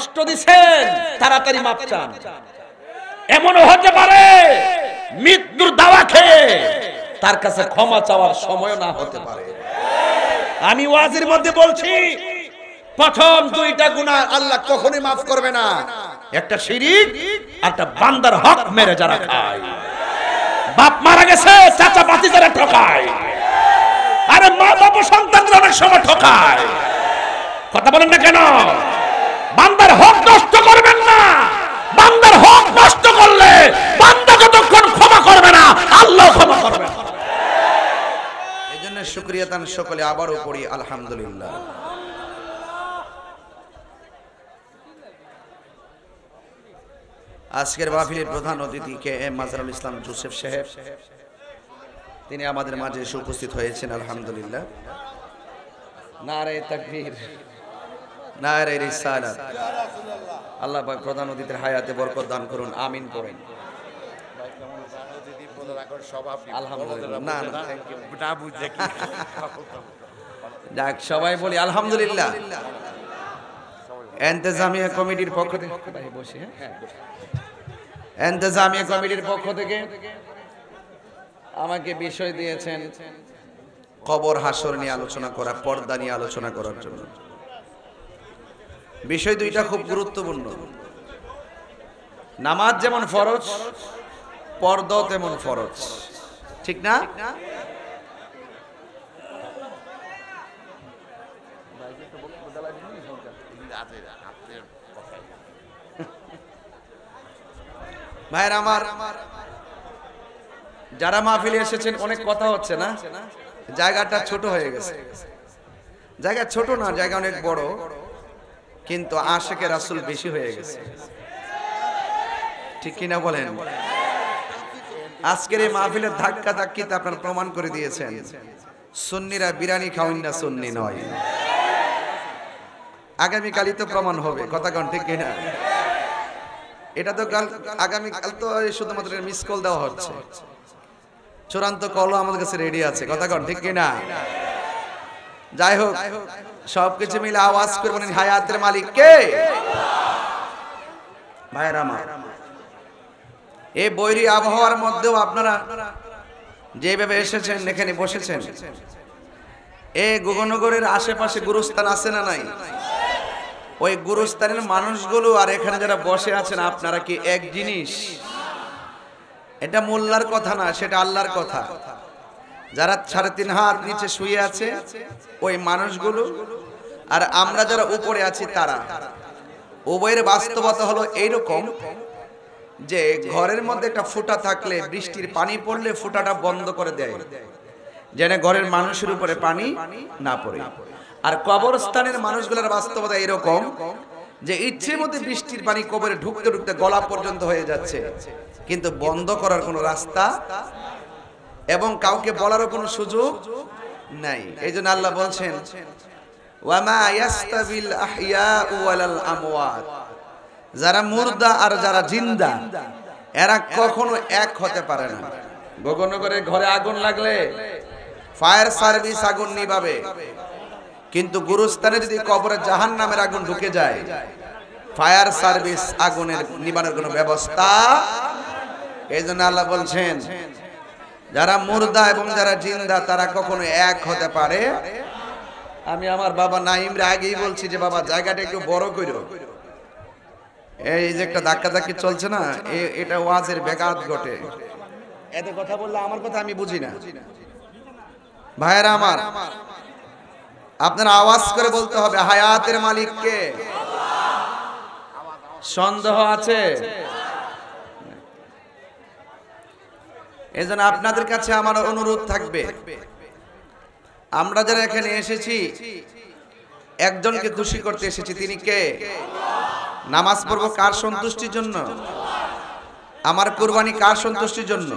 কষ্ট দিছেন, তাড়াতাড়ি মাপ চান। এমনও হতে পারে মৃত্যুর দাওয়া খেয়ে তার কাছে ক্ষমা চাওয়ার সময় না হতে পারে। আমি ওয়াজের মধ্যে বলছি, প্রথম দুইটা গুনাহ আল্লাহ কখনোই মাফ করবে না, একটা শিরক, একটা বান্দার হক মেরে যারা খায়। বাপ মারা গেছে, চাচা ভাতিজারা ঠকায়, আরে মা বাবা সন্তানরা অনেক সময় ঠকায়। কথা বলেন না কেন? বান্দার হক নষ্ট করবেন না। বান্দার হক নষ্ট করলে বান্দা যতক্ষণ ক্ষমা করবে না, আল্লাহ ক্ষমা করবে না। এজন্য শুকরিয়া তান সকলে আবারও পড়ি আলহামদুলিল্লাহ। আজকের মাহফিলের প্রধান অতিথি K M Mazharul Islam Joseph সাহেব, তিনি আমাদের মাঝে এসে উপস্থিত হয়েছেন আলহামদুলিল্লাহ। নারে তাকবীর, নারে রিসালাত। আল্লাহ পাক প্রধান অতিথির হায়াতে বরকত দান করুন, আমিন করেন। আলহামদুলিল্লাহ। না না, যাক সবাই বলি আলহামদুলিল্লাহ। ইন্তেজামিয়া কমিটির পক্ষ থেকে বসে, ইন্তেজামিয়া কমিটির পক্ষ থেকে আমাকে বিষয় দিয়েছেন কবর হাসর নিয়ে আলোচনা করা, পর্দা নিয়ে আলোচনা করার জন্য। বিষয় দুইটা খুব গুরুত্বপূর্ণ। নামাজ যেমন ফরজ, পর্দাও তেমন ফরজ, ঠিক না? ভাইয়ের আমার, যারা মাহফিলে এসেছেন, অনেক কথা হচ্ছে না, জায়গাটা ছোট হয়ে গেছে। জায়গা ছোট না, জায়গা অনেক বড়, কিন্তু আশিকে রাসূল বেশি হয়ে গেছে, ঠিক কিনা বলেন? আজকের এই মাহফিলের ধাক্কা ধাক্কিতে আপনারা প্রমাণ করে দিয়েছেন সুন্নিরা বিরিয়ানি খাওয়ান না, সুন্নি নয়। আগামীকালই তো প্রমাণ হবে, কথা কোন ঠিক কিনা? এটা তো কাল, আগামীকাল তো শুধুমাত্র মিস কল দেওয়া হচ্ছে, চূড়ান্ত কলও আমাদের কাছে রেডি আছে, কথা কোন ঠিক কিনা? যাই হোক, সবকিছু মিলে আওয়াজ করবেন হায়াতের মালিক কে? ভাইরা আমার, এই বৈরী আবহাওয়ার মধ্যেও আপনারা যেভাবে এসেছেন, এখানে বসেছেন, এই গোগনগরের আশেপাশে গুরুস্থান আছে না নাই? ওই গুরুস্থানের মানুষগুলো আর এখানে যারা বসে আছেন, আপনারা কি এক জিনিস? এটা মোল্লার কথা না, সেটা আল্লাহর কথা। যারা 3.5 হাত নিচে শুয়ে আছে ওই মানুষগুলো, আর আমরা যারা উপরে আছি তারা, উভয়ের বাস্তবতা হলো এইরকম যে ঘরের মধ্যে একটা ফুটা থাকলে বৃষ্টির পানি পড়লে ফুটাটা বন্ধ করে দেয়, যেন ঘরের মানুষের উপরে পানি না পড়ে। আর কবরস্থানের মানুষগুলোর বাস্তবতা এরকম যে ইচ্ছে মতো বৃষ্টির পানি কবরে ঢুকতে ঢুকতে গলা পর্যন্ত হয়ে যাচ্ছে, কিন্তু বন্ধ করার কোনো রাস্তা এবং কাউকে বলারও কোনো সুযোগ নাই। এই জন্য আল্লাহ বলছেন, ওয়ামা ইয়াস্তাবিল আহইয়াউ ওয়ালাল আমওয়াত, যারা মুর্দা আর যারা জিন্দা এরা কখনো এক হতে পারে না। গগনগরের ঘরে আগুন লাগলে ফায়ার সার্ভিস আগুন নিভাবে, কিন্তু গুরুস্থানে যদি কবরে জাহান্নামের আগুন ঢুকে যায়, ফায়ার সার্ভিস আগুনের নিবানোর কোনো ব্যবস্থা। এই জন্য আল্লাহ বলছেন, যারা মুর্দা এবং যারা জিন্দা তারা কখনো এক হতে পারে। আমি আমার বাবা নাইমরে আগেই বলছি যে বাবা জায়গাটা একটু বড় করো। এই যে একটা ধাক্কা ধাক্কি চলছে না, এটা ওয়াজের ব্যাঘাত ঘটে। এত কথা বললে আমার কথা আমি বুঝি না। ভাইয়েরা আমার, আপনারা আওয়াজ করে বলতে হবে হায়াতের মালিক কে? সন্দেহ আছে? এজন্য আপনাদের কাছে আমার অনুরোধ থাকবে, আমরা যারা এখানে এসেছি একজনকে খুশি করতে এসেছি, তিনি কে? নামাজ পড়বো কার সন্তুষ্টির জন্য? আমার কুরবানি কার সন্তুষ্টির জন্য?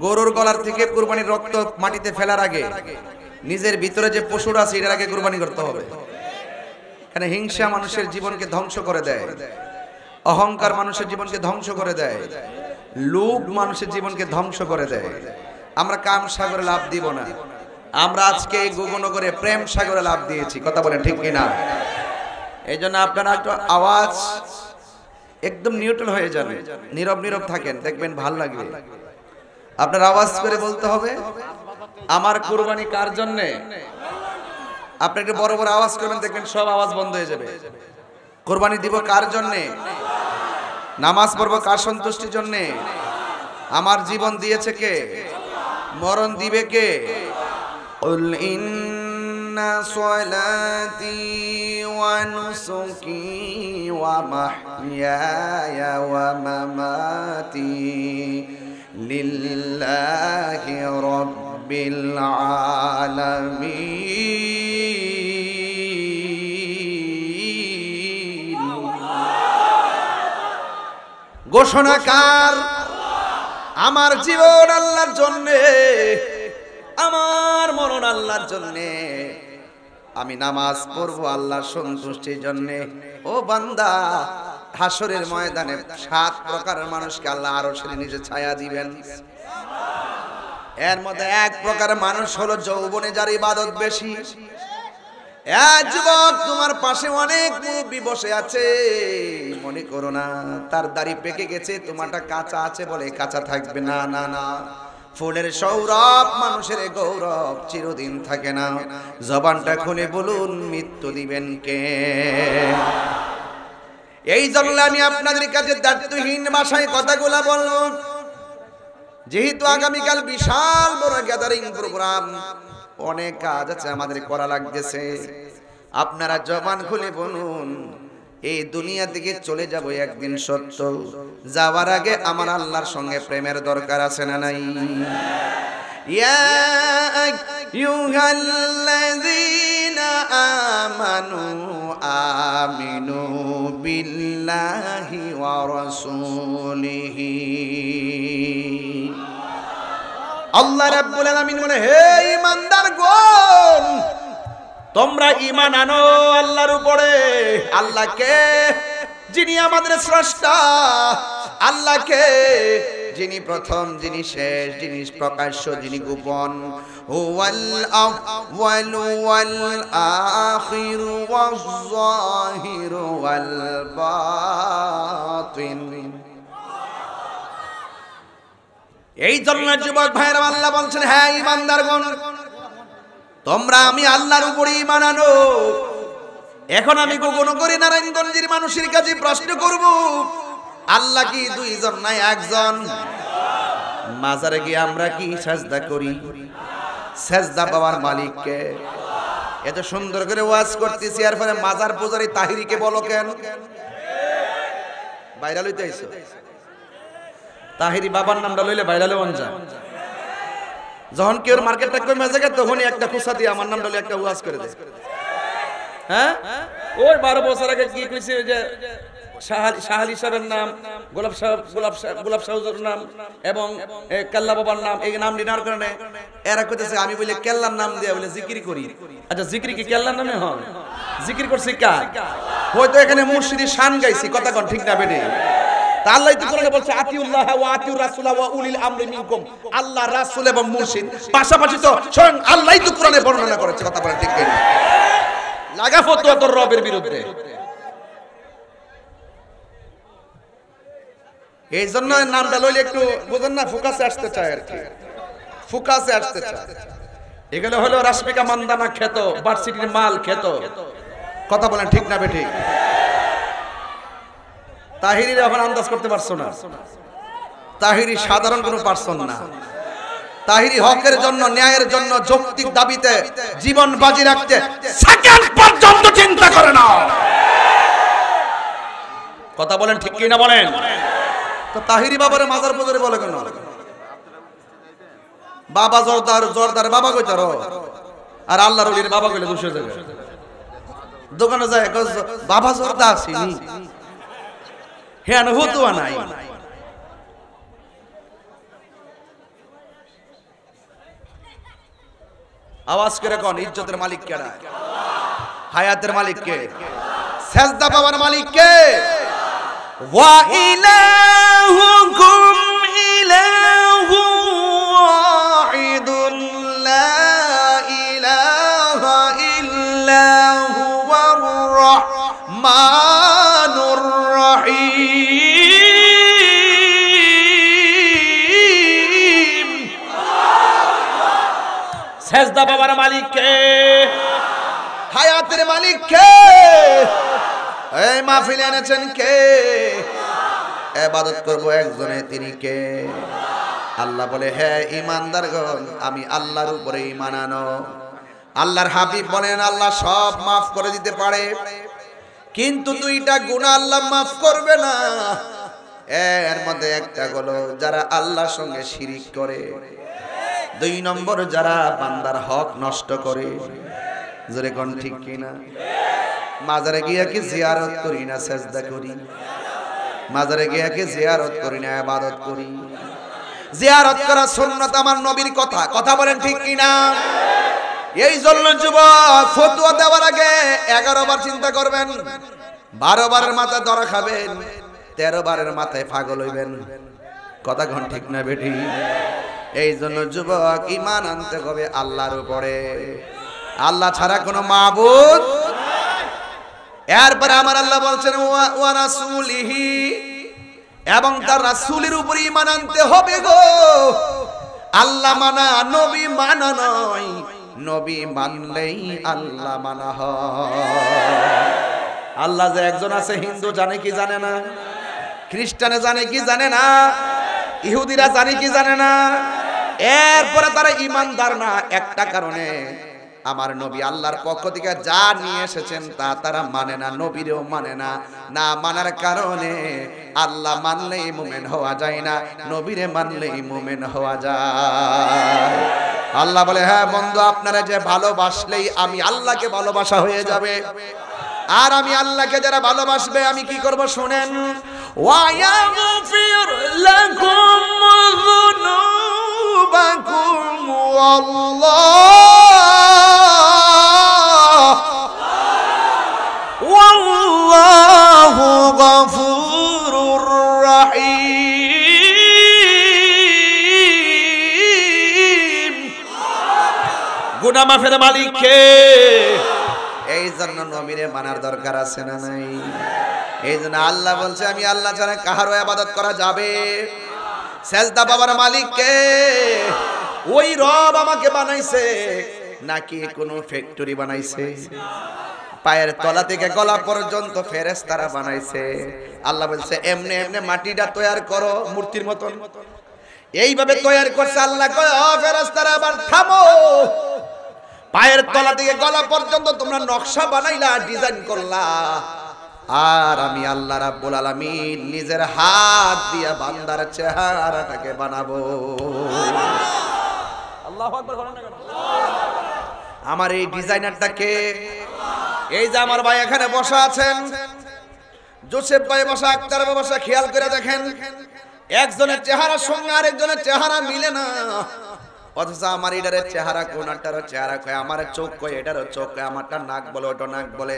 গরুর গলার থেকে কুরবানির রক্ত মাটিতে ফেলার আগে নিজের ভিতরে যে পশুরা আছে এটার আগে কুরবানি করতে হবে। এখানে হিংসা মানুষের জীবনকে ধ্বংস করে দেয়, অহংকার মানুষের জীবনকে ধ্বংস করে দেয়, লোভ মানুষের জীবনকে ধ্বংস করে দেয়। আমরা কাম সাগরে লাভ দিব না, আমরা আজকে এই গগনগরে প্রেম সাগরে লাভ দিয়েছি, কথা বলেন ঠিক কিনা? এই জন্য আপনারা একটু আওয়াজ একদম নিউট্রাল হয়ে যাবে, নীরব নীরব থাকেন, দেখবেন ভাল লাগবে। আপনার আওয়াজ করে বলতে হবে আমার কুরবানি কার জন্য। আপনি একটু বড় বড় আওয়াজ করবেন, দেখবেন সব আওয়াজ বন্ধ হয়ে যাবে। কুরবানি দিব কার জন্য? নামাজ পড়ব কার সন্তুষ্টির জন্য? আমার জীবন দিয়েছে কে? মরণ দিবে কে? কুল ইন্না সলাতি ওয়া নুসুকি ওয়া মাহইয়ায়া ওয়া মামাতি লিল্লাহি রাব্বিল আলামিন। ঘোষণাকার আমার জীবন আল্লাহর জন্যে, আমার মরণ আল্লাহর জন্যে, আমি নামাজ পড়বো আল্লাহর সন্তুষ্টির জন্যে। ও বান্দা, হাসরের ময়দানে 7 প্রকারের মানুষকে আল্লাহ আরশের নিচে ছায়া দিবেন। এর মধ্যে 1 প্রকার মানুষ হলো যৌবনে যার ইবাদত বেশি। যুবক, তোমার পাশে অনেক মুরব্বী বসে আছে, মনে করো না তার দাড়ি পেকে গেছে, তোমারটা কাঁচা আছে বলে কাঁচা থাকবে। না না না, ফুলের সৌরভ মানুষের গৌরব চিরদিন থাকে না। জবানটা খুলে বলুন, মৃত্যু দিবেন কে? এই জন্য আমি আপনাদের কাছে দায়িত্বহীন ভাষায় কথাগুলা বলবো। যেহেতু আগামীকাল বিশাল বড় গ্যাদারিং প্রোগ্রাম, অনেক কাজ আছে আমাদের করা লাগতেছে। আপনারা জবান খুলে বলুন, এই দুনিয়া থেকে চলে যাব একদিন সত্য, যাওয়ার আগে আমার আল্লাহর সঙ্গে প্রেমের দরকার আছে না নাই? ইয়া আইয়ুহাল্লাযীনা আমানু আমিনু বিল্লাহি ওয়া রাসূলিহি। আল্লাহ রাব্বুল আলামিন বলে, হে ঈমানদারগণ, তোমরা ঈমান আনো আল্লাহর উপরে। আল্লাহকে, যিনি আমাদের স্রষ্টা, আল্লাহকে, যিনি প্রথম, যিনি শেষ, যিনি প্রকাশ্য, যিনি গোপন। হুয়াল আউয়ালু ওয়াল আখিরু ওয়াজ যাহিরু ওয়াল বাতিন। এই জন্য যুবক ভাইরা, আল্লাহ বলছেন, হ্যাঁ ঈমানদারগণ, তোমরা আমি আল্লাহর উপরে ঈমান আনো। এখন আমি গগন করে নারায়ণগঞ্জের মানুষের কাছে প্রশ্ন করব, আল্লাহ কি 2 জন নাই 1 জন? মাজারে গিয়ে আমরা কি সাজদা করি? সাজদা পাওয়ার মালিক কে? এত সুন্দর করে ওয়াজ করতেছি, আর পরে মাজার পূজারি তাহিরিকে বলো কেন? ভাইরাল হইতে আইছো? তাহিরি বাবার নামটা লইলে ভাইরালে মন যায়। যখন কেউ মার্কেটটা কমে যায়, তখনই একটা খুশা দিয়ে আমার নামটা লইলে একটা ওয়াজ করে দেয়। হ্যাঁ, ওই 12 বছর আগে কি কইছে যে শাহালি সাহেবের নাম, গোলাপ সাহুজুর নাম এবং কেল্লা বাবার নাম, এই নাম ডিনার করে এরা কইতেছে আমি বলে কেল্লার নাম দিয়ে বলে জিকির করি। আচ্ছা, জিকির কি কেল্লার নামে হয়? জিকির করছি কার? হয়তো এখানে মুর্শিদি শান গাইছি, কথা কোন ঠিক না বেটে? আল্লাহ তো কোরআনে বলছে আতিউল্লাহ ওয়া আতিউর রাসূলা ওয়া উলিল আমরি মিনকুম। আল্লাহ, রাসূল এবং মুর্শিদ পাশাপাশি তো স্বয়ং আল্লাহই তো কোরআনে বর্ণনা করেছে, কথা বলে ঠিক না? লাগা ফতোয়া তোর রবের বিরুদ্ধে। এই জন্য নামটা লইলে একটু বুঝেন না, ফোকাসে আসতে চায় আর কি, ফোকাসে আসতে চায়। এগুলো হলো রাশমিকা মান্দানা খেত, ভার্সিটির মাল খেত, কথা বলেন ঠিক না বেঠিক? তাহিরির এখন আন্দাজ করতে পারছো না, তাহিরি সাধারণ কোনো পারসন না। তাহিরি হকের জন্য, ন্যায়ের জন্য, যৌক্তিক দাবিতে জীবন বাজি রাখতে সেকেন্ড পর্যন্ত চিন্তা করে না, কথা বলেন ঠিক কি না বলেন? তো তাহিরি বাবারে মাজার পূজারি বলে কেন? বাবা জোরদার, জোরদার বাবা কইতার, আর আল্লাহর ওলির বাবা কইলে দুশো যাবে। দোকানে যায় বাবা জোরদার আসিনি, হ্যাঁ না হতুয়া নাই। আওয়াজ করে কোন ইজ্জতের মালিক কেডা? হায়াতের মালিক কে? সেজদা পাওয়ার মালিক কে? ওয়া ইলাহুকুম ইলাহু ওয়াহিদুন লা ইলাহা ইল্লা হুয়ার সেজদা বাবার মালিক কে? হায়াতের মালিক কে? এই মাহফিলে এনেছেন কে? ইবাদত করব একজনে, তিনি কে? আল্লাহ বলে, হ্যাঁ ঈমানদারগণ, আমি আল্লাহর উপরে ঈমান আনো। আল্লাহর হাবিব বলেন, আল্লাহ সব মাফ করে দিতে পারে, কিন্তু দুইটা গুনাহ আল্লাহ মাফ করবে না। এর মধ্যে একটা হলো যারা আল্লাহর সঙ্গে শিরিক করে, দুই নম্বর যারা বান্দার হক নষ্ট করে। জোরে কোন ঠিক কিনা? মাজারে গিয়া কি জিয়ারত করি না সেজদা করি? মাজারে গিয়া কি জিয়ারত করি না ইবাদত করি? জিয়ারত করা সুন্নাত, আমার নবীর কথা, কথা বলেন ঠিক কিনা? এই জন্য যুবক, ফতোয়া দেওয়ার আগে 11 বার চিন্তা করবেন, 12 বারের মাথায় ধরা খাবেন, 13 বারের মাথায় পাগল হইবেন। কথা কোন ঠিক না বেটি? এই জন্য যুবক, ঈমান আনতে হবে আল্লাহর উপরে, আল্লাহ ছাড়া কোনো মাবুদ। এরপরে আমার আল্লাহ বলছেন ওয়া রাসূলিহি, এবং তার রাসূলের উপরে ঈমান আনতে হবে গো। আল্লাহ মানা নবী মানা নয়, নবী মানলেই আল্লাহ মানা হয়। আল্লাহ যে একজন আছে, হিন্দু জানে কি জানে না? খ্রিস্টানে জানে কি জানে না? ইহুদিরা জানে কি জানে না? এরপরে তারা ঈমানদার না একটা কারণে, আমার নবী আল্লাহর পক্ষ থেকে যা নিয়ে এসেছেন তা তারা মানে না, নবীরেও মানে না। না মানার কারণে আল্লাহ মানলেই মুমিন হওয়া যায় না, নবীরে মানলেই মুমিন হওয়া যায়। আল্লাহ বলে, হ্যাঁ বন্ধু, আপনারা যে ভালোবাসলেই আমি আল্লাহকে ভালোবাসা হয়ে যাবে। আর আমি আল্লাহকে যারা ভালোবাসবে, আমি কি করব শুনেন, ওয়ায়াগফির লাকুম যুনুবাকুম ওয়াল্লাহু গফুরুর রহিম। গুনাহ মাফের মালিক কে? এই জন্য নবীরে মানার দরকার আছে না নাই? এই জন্য আল্লাহ বলছে, আমি আল্লাহ ছাড়া কাহারও ইবাদত করা যাবে। সেজদা বাবার মালিক কে? ওই রব আমাকে বানাইছে নাকি কোনো ফ্যাক্টরি বানাইছে? পায়ের তলা থেকে গলা পর্যন্ত ফেরেশতারা বানাইছে। আল্লাহ বলছে, এমনে এমনে মাটিটা তৈরি করো মূর্তির মতন। এইভাবে তৈরি করছে আল্লাহ। কয়, ও ফেরেশতারা, আবার থামো। পায়ের তলা থেকে গলা পর্যন্ত তোমরা নকশা বানাইলা, ডিজাইন করলা, আর আমি আল্লাহ রাব্বুল আলামিন নিজের হাত দিয়ে বান্দার চেহারাটাকে বানাবো। আল্লাহু আকবার বলেন না কেন? আমার এই ডিজাইনারটা কে? এই যে আমার ভাই এখানে বসা আছেন, জোসেফ ভাই বসা, আক্তার ভাই বসা, খেয়াল করে দেখেন, একজনের চেহারার সঙ্গে আরেকজনের চেহারা মিলে না। অথচ আমার এটার চেহারা কোনটারও চেহারা কয়, আমার চোখ কয় এটারও চোখ কয়, আমারটা নাক বলে ওটা নাক বলে।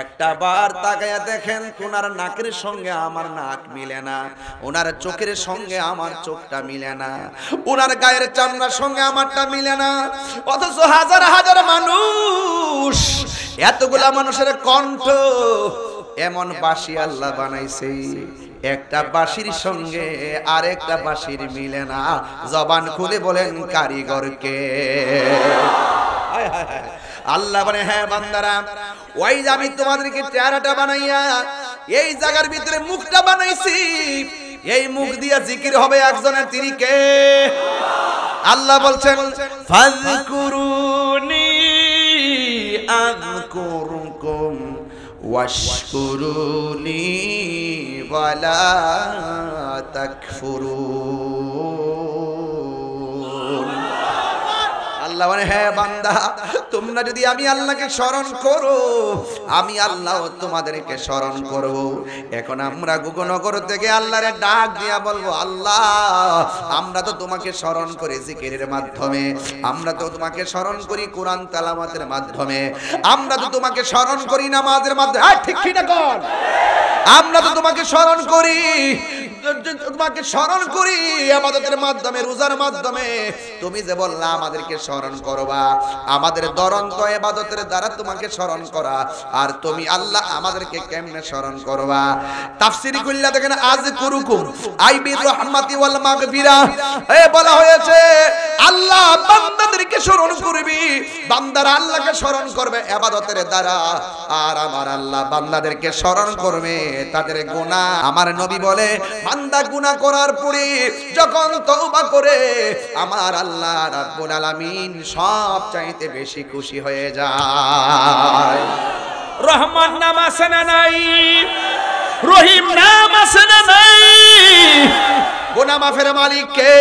একটা বার তাকায়া দেখেন, ওনার নাকের সঙ্গে আমার নাক মিলে না, ওনার চোখের সঙ্গে আমার চোখটা মিলে না, ওনার গায়ের চামড়ার সঙ্গে আমারটা মিলে না। অথচ হাজার হাজার মানুষ, এতগুলা মানুষের কণ্ঠ, এমন বাঁশি আল্লাহ বানাইছে, একটা বাঁশির সঙ্গে আরেকটা বাঁশির মিলে না। জবান খুলে বলেন কারিগরকে। আল্লাহ বলে, হ্যাঁ বান্দারা, ওই যে আমি তোমাদেরকে চেহারাটা বানাইয়া এই জায়গার ভিতরে মুখটা বানাইছি, এই মুখ দিয়া জিকির হবে একজনের, তিনি কে? আল্লাহ বলছেন, ফাযকুরুনি আযকুরকুম ওয়াশকুরুনি ওয়ালা তাকফুরুন। আল্লাহ মানে, হ্যাঁ বান্দা, তোমরা যদি আমি আল্লাহকে স্মরণ করো, আমি আল্লাহ তোমাদেরকে স্মরণ করব। এখন আমরা গুগনগর থেকে আল্লাহরে ডাক দিয়া বলবো, আল্লাহ আমরা তো তোমাকে স্মরণ করি জিকিরের মাধ্যমে, আমরা তো তোমাকে স্মরণ করি কোরআন তেলাওয়াতের মাধ্যমে, আমরা তো তোমাকে স্মরণ করি নামাজের মাধ্যমে। ঠিক কি না কোন? আমরা তো তোমাকে স্মরণ করি তোমাকে স্মরণ করি ইবাদতের মাধ্যমে, রোজার মাধ্যমে। তুমি যে বললা আমাদেরকে স্মরণ করবা, আমাদের ধরন তো ইবাদতের দ্বারা তোমাকে স্মরণ করা। আর তুমি আল্লাহ আমাদেরকে কেমনে স্মরণ করবা? তাফসীরি কইলা দেখেন, আযকুরুকুম আই বিরহমাতি ওয়াল মাগফিরা, বলা হয়েছে আল্লাহ বান্দাদেরকে স্মরণ করবি, বান্দারা আল্লাহকে স্মরণ করবে ইবাদতের দ্বারা, আর আমার আল্লাহ বান্দাদেরকে স্মরণ করবে তাদের গুনাহ। আমার নবী বলে বান্দা গুনাহ করার পরে যখন তওবা করে আমার আল্লাহ রাব্বুল আলামিন সব চাইতে বেশি খুশি হয়ে যায়। রহমান নাম আছে না নাই? রহিম নাম আছে না নাই? গুনাহ মাফের মালিক কে?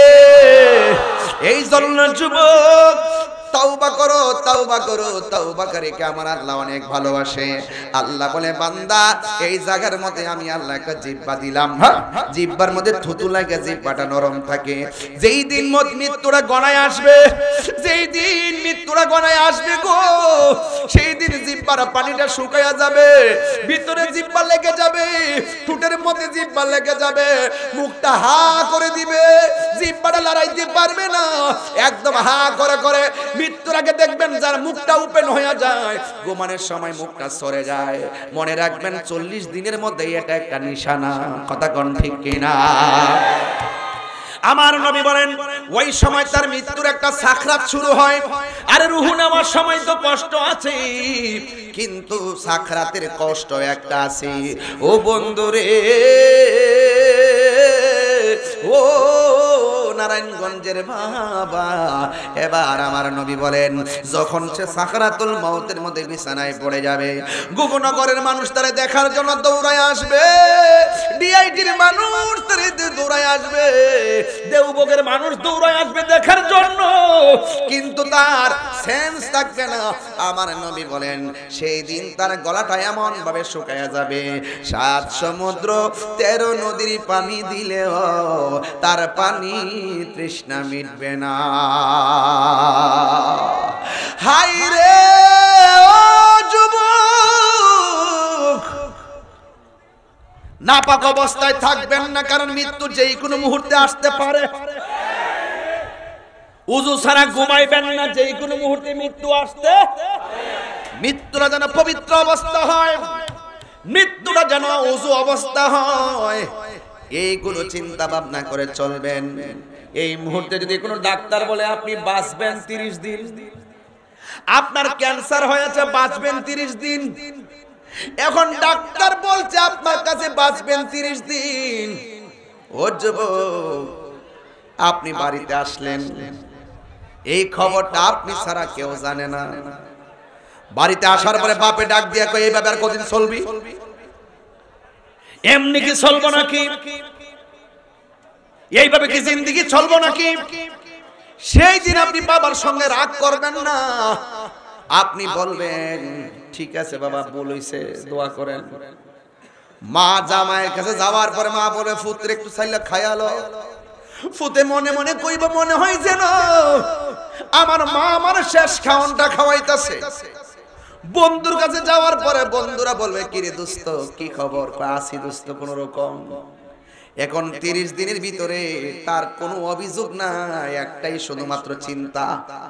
এই জন্য যুবক তওবা করো, তওবা করো, তওবা করে কে আমার আল্লাহ অনেক ভালোবাসে। আল্লাহ বলে বান্দা এই জায়গার মধ্যে আমি আল্লাহ একটা জিহ্বা দিলাম, জিহ্বার মধ্যে থুতু লাগে জিহ্বাটা নরম থাকে। যেই দিন মৃত্যুরা গণায় আসবে, যেই দিন মৃত্যুরা গণায় আসবে গো, সেই দিন জিহ্বার পানিটা শুকায়া যাবে, ভিতরে জিহ্বা লেগে যাবে, ঠোঁটের মধ্যে জিহ্বা লেগে যাবে, মুখটা হা করে দিবে, জিহ্বাটা লড়াইতে পারবে না, একদম হা করে করে। মৃত্যুর আগে দেখবেন যার মুখটা ওপেন হয়ে যায়, ঘুমানোর সময় মুখটা সরে যায়। মনে রাখবেন 40 দিনের মধ্যে এটা একটা নিশানা। কথা কোন ঠিক কিনা? আমার নবী বলেন ওই সময় তার মৃত্যুর একটা সাকরাত শুরু হয়। আরে রুহু নেওয়ার সময় তো কষ্ট আছে, কিন্তু সাকরাতের কষ্ট একটা আছে ও বন্ধুরে। ও নারায়ণগঞ্জের বাবা, এবার আমার নবী বলেন যখন সে সাকরাতুল মউতের মধ্যে বিছানায় পড়ে যাবে, গুগনগরের মানুষ তারে দেখার জন্য দৌড়ায় আসবে, ডিআইটির মানুষ তারে দৌড়ায় আসবে, দেওবগের মানুষ দৌড়ায় আসবে দেখার জন্য, কিন্তু তার সেন্স থাকবে না। আমার নবী বলেন সেই দিন তার গলাটা এমন ভাবে শুকায়া যাবে, 7 সমুদ্র 13 নদীর পানি দিলেও তার পানি তৃষ্ণা মিটবে না। হাই রে ও যুবক, নাপাক অবস্থায় থাকবেন না, কারণ মৃত্যু যেই কোনো মুহূর্তে আসতে পারে। উযু ছাড়া ঘুমাইবেন না, যেই কোনো মুহূর্তে মৃত্যু আসতে। মৃত্যুটা যেন পবিত্র অবস্থা হয়, মৃত্যুটা যেন উযু অবস্থা হয়, এইগুলো চিন্তা ভাবনা করে চলবেন। এই মুহূর্তে যদি কোনো ডাক্তার বলে আপনি বাঁচবেন 30 দিন, আপনার ক্যান্সার হয়েছে বাঁচবেন 30 দিন, এখন ডাক্তার বলছে আপনার কাছে বাঁচবেন 30 দিন। ও যুবক, আপনি বাড়িতে আসলেন, এই খবরটা আপনি ছাড়া কেউ জানে না। বাড়িতে আসার পরে বাপে ডাক দিয়া কই এই ব্যাপার কতদিন চলবি? এমনি কি চলবো নাকি? এইভাবে কি জিন্দেগি চলবো নাকি? সেই দিন আপনি বাবার সঙ্গে রাগ করবেন না, আপনি বলবেন ঠিক আছে বাবা, ভুল হইছে, দোয়া করেন। মা জামাইয়ের কাছে যাওয়ার পরে মা বলে পুত্র একটু চাইলে খায়ালো। ফুতে মনে মনে কইব মনে হয় যেন আমার মা আমার শেষ খাওয়ানটা খাওয়াইতাছে। বন্ধুর কাছে যাওয়ার পরে বন্ধুরা বলবে কিরে দোস্ত কি খবর? আসি দোস্ত কোন রকম। এখন 30 দিনের ভিতরে তার কোনো অভিযোগ নাই, একটাই শুধুমাত্র চিন্তা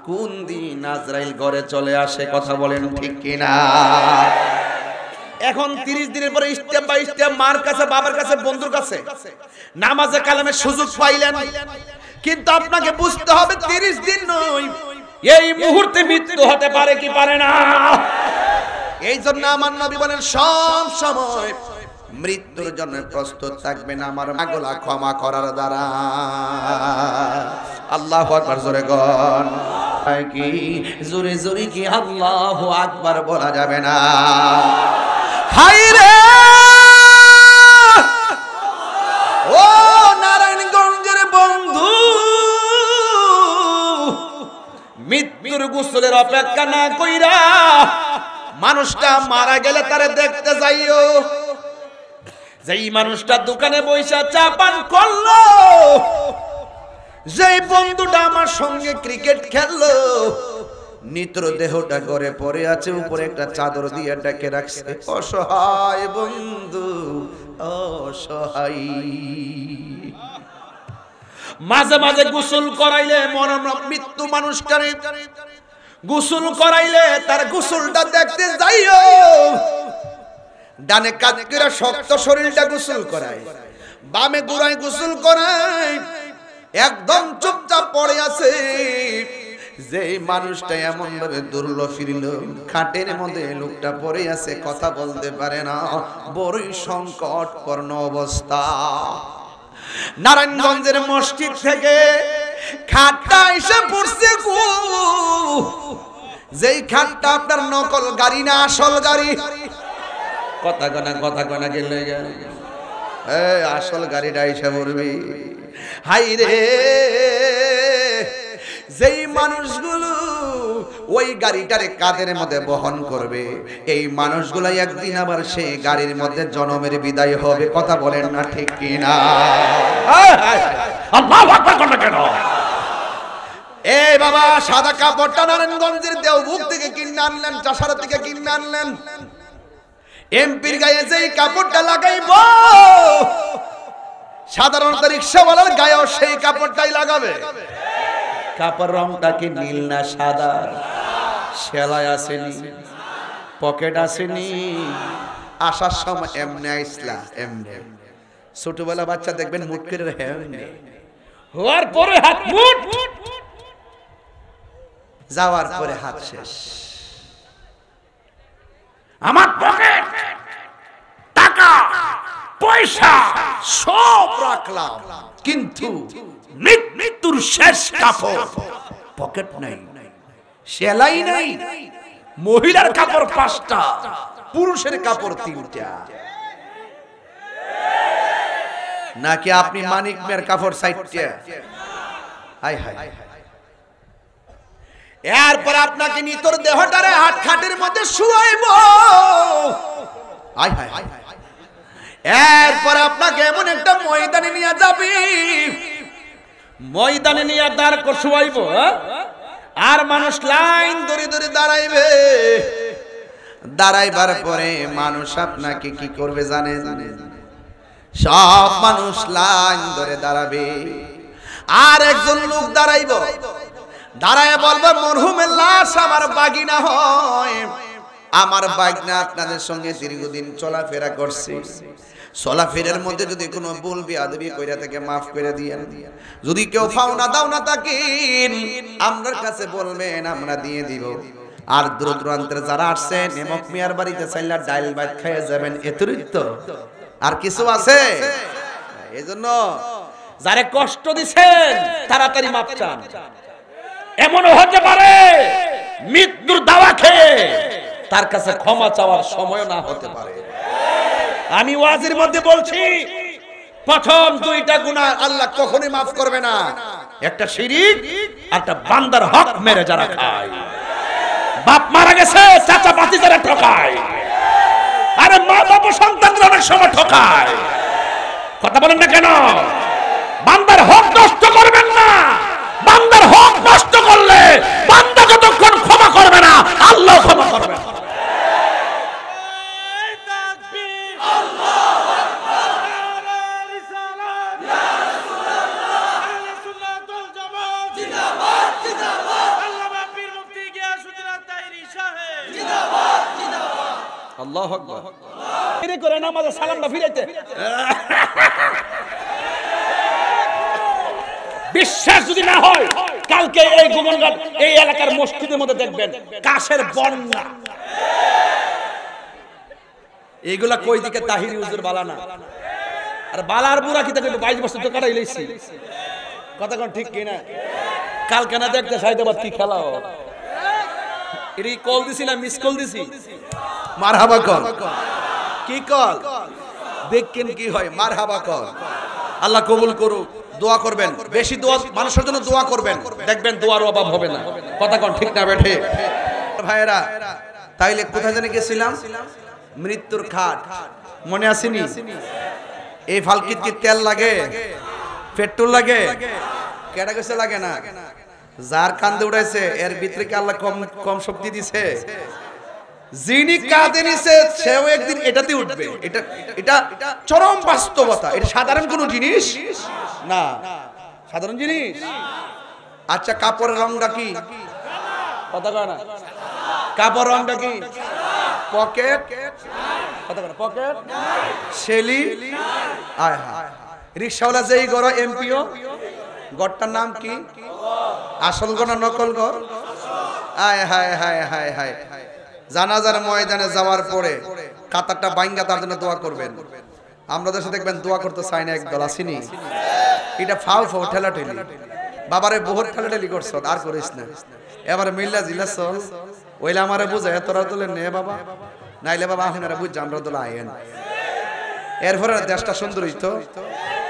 কোন দিন আজরাইল ঘরে চলে আসে। কথা বলেন ঠিক কিনা? এখন 30 দিনের পরে স্টেপ বাই স্টেপ মার কাছে, বাবার কাছে, বন্ধুর কাছে নামাজে কালামের সুযোগ পাইলেন, কিন্তু আপনাকে বুঝতে হবে 30 দিন নয়, এই মুহূর্তে মৃত্যু হতে পারে কি পারে না। এই জন্য আমার নবী বলেন সব সময় মৃত্যুর জন্য প্রস্তুত থাকবেন আমার মাগলা ক্ষমা করার দ্বারা। আল্লাহু আকবার জোরে গন কি জোরে জোরে কি আল্লাহু আকবার বলা যাবে না? হাই রে ও নারায়ণগঞ্জের বন্ধু, মৃত্যুর গোসলের অপেক্ষা না কইরা মানুষটা মারা গেলে তারে দেখতে যাইও। যেই মানুষটা দোকানে বইসা চা পান করলো, যেই বন্ধুটা আমার সঙ্গে ক্রিকেট খেললো, নিত্র দেহটা ঘরে পড়ে আছে, উপরে একটা চাদর দিয়ে ডেকে রাখছে, অসহায় বন্ধু অসহায়। মাঝে মাঝে গোসল করাইলে মরণ মৃত্যু মানুষটারে গোসল করাইলে তার গোসলটা দেখতে যাইও। ডানে কাত করে শক্ত শরীরটা গোসল করায়, বামে গোড়ায় গোসল করায়, একদম চুপচাপ পড়ে আছে। যে মানুষটা এমন ভাবে দুর্ল ফিরল, খাটের মধ্যে লোকটা পড়ে আছে, কথা বলতে পারে না, বড়ই সংকটপূর্ণ অবস্থা। নারায়ণগঞ্জের মসজিদ থেকে খাটটা এসে পড়ছে গো। যেই খাটটা আপনার নকল গাড়ি না, আসল গাড়ি। কথা কনা গেলে আসল গাড়িটা এসে পড়বে। হাই রে, যেই মানুষগুলো ওই গাড়িটারে কাঁধের মধ্যে বহন করবে, এই মানুষগুলো একদিন আবার সেই গাড়ির মধ্যে জনমের বিদায় হবে। কথা বলেন না ঠিক কিনা? আল্লাহু আকবার কথা কেন? এই বাবা, সাদা কাপড়টা নারায়ণগঞ্জের দেওবুক থেকে কিনে আনলেন, চাষারা থেকে কিনে আনলেন। এমপির গায়ে যেই কাপড়টা লাগাইব, সাধারণত রিক্সাওয়ালার গায়েও সেই কাপড়টাই লাগাবে। কাপড় রংটা কি নীল না সাদা? সেলাই আসেনি, পকেট আসেনি, আসার সময় এমনি আইসলা, এমনি। ছোটবেলা বাচ্চা দেখবেন মুট করে এমনি, হওয়ার পরে হাত মুট, যাওয়ার পরে হাত শেষ। আমার পকেট টাকা পয়সা সব রাখলাম, কিন্তু মৃত্যুর শেষ কাপড় পকেট নাই, সেলাই নাই। মহিলার কাপড় 5টা, পুরুষের কাপড় 3টা। নাকি আপনি মানিক মেয়ের কাপড় 60টা? High high. এরপর আপনাকে নিতর দেহটারে হাত খাটের মধ্যে শুয়াইব। High high. এরপর আপনাকে এমন একটা ময়দানে নিয়ে যাবি, ময়দানে নিয়ে দাঁড় করাইব, আর মানুষ লাইন ধরে ধরে দাঁড়াইবে। দাঁড়াইবার পরে মানুষ আপনাকে কি করবে জানেন? সব মানুষ লাইন ধরে দাঁড়াবে, আর একজন লোক দাঁড়াইব, দাঁড়ায় বলবে, মরহুমের লাশ আমার বাগিনা হয়, আমার বাগনা আপনাদের সঙ্গে দীর্ঘদিন চলাফেরা করছে, চলাফেরার মধ্যে যদি কোনো ভুল বেয়াদবি কইরা থাকে মাফ করে দিয়েন। যদি কেউ পাওনা দাওনা থাকেন আমরার কাছে বলবেন, আমরা দিয়ে দিব। আর দূর দূরান্তের যারা আসছেন, নেমক মিয়ার বাড়িতে চাইলা ডাইল ভাত খাইয়া যাবেন, এতই তো, আর কিছু আছে? এজন্য যারে কষ্ট দিছেন তাড়াতাড়ি মাপ চান। এমনও হতে পারে মৃত্যুর দাওয়া খেয়ে তার কাছে ক্ষমা চাওয়ার সময় না হতে পারে। আমি ওয়াজির মধ্যে বলছি, প্রথম 2টা গুনাহ আল্লাহ কখনোই মাফ করবে না। একটা শিরিক, একটা বান্দার হক মেরে যারা খায়। বাপ মারা গেছে, চাচা ভাতিজারা ঠকায়, আরে মা বাবা সন্তানরা অনেক সময় ঠকায়। কথা বলেন না কেন? বান্দার হক নষ্ট করবেন না। বান্দার হক নষ্ট করলে বান্দা যতক্ষণ ক্ষমা করবে না, আল্লাহ ক্ষমা করবে না। আল্লাহু আকবার। এর করে নামাজে সালামটা ফিরাইতে বিশ্বাস যদি না হয়, কালকে এই গোবরঘাট এই এলাকার মসজিদের মধ্যে দেখবেন কাশের বন্যা। এইগুলা কই দিকে তাহিরি হুজুর বালানা, আর বালার বুড়া কি তাকে 22 বছর তো কাটাই লইছি। কথা কোন ঠিক কি না? কালকে না দেখতে সাইদাবাদ কি খেলা হয়, এর কল দিছি না মিস কল দিছি? মারহাবা কল। কি কল? দেখেন কি হয়, মারহাবা কল। আল্লাহ কবুল করুক। দোয়া করবেন, বেশি দোয়া, মানুষের জন্য দোয়া করবেন, দেখবেন দোয়ার অভাব হবে না। কথা কোন ঠিক না বেঠে? ভাইরা, তাইলে কোথায় জানি গেছিলাম? মৃত্যুর খাট মনে আসেনি? এই ফালকিত কি তেল লাগে, পেট্রোল লাগে? কেডা গেছে লাগে না? যার কান্দে উড়াইছে এর ভিতরে কি আল্লাহ কম কম শক্তি দিছে? যিনি কাঁধে নিছে সেও একদিন এটাতে উঠবে। এটা এটা চরম বাস্তবতা। এটা সাধারণ কোনো জিনিস না, সাধারণ জিনিস। আচ্ছা, কাপড়ের রংটা কি? কথা কয় না। কাপড় রংটা কি? পকেট। কথা কয় না। পকেট শেলি। আয় হায়, রিকশাওয়ালা যেই গড় এমপিও, গড়টার নাম কি? আসল গড় না নকল গড়? আয় হায় হায় হায় হায়। জানাজার ময়দানে যাওয়ার পরে কাতারটা বাইঙ্গা তার জন্য দোয়া করবেন। আমরা দেশে দেখবেন দোয়া করতে চাই না একদল, আসিনি? এটা ফাউ ফাউ ঠেলাঠেলি। বাবারে বহুত ঠেলাঠেলি করছ, আর করিস না। এবারে মিল্লা জিলা চল, ওইলে আমারে বুঝে তোরা তোলে নে বাবা, নাইলে বাবা আপনারা বুঝছে আমরা তোলা আইন। এরপরে দেশটা সুন্দর হইতো।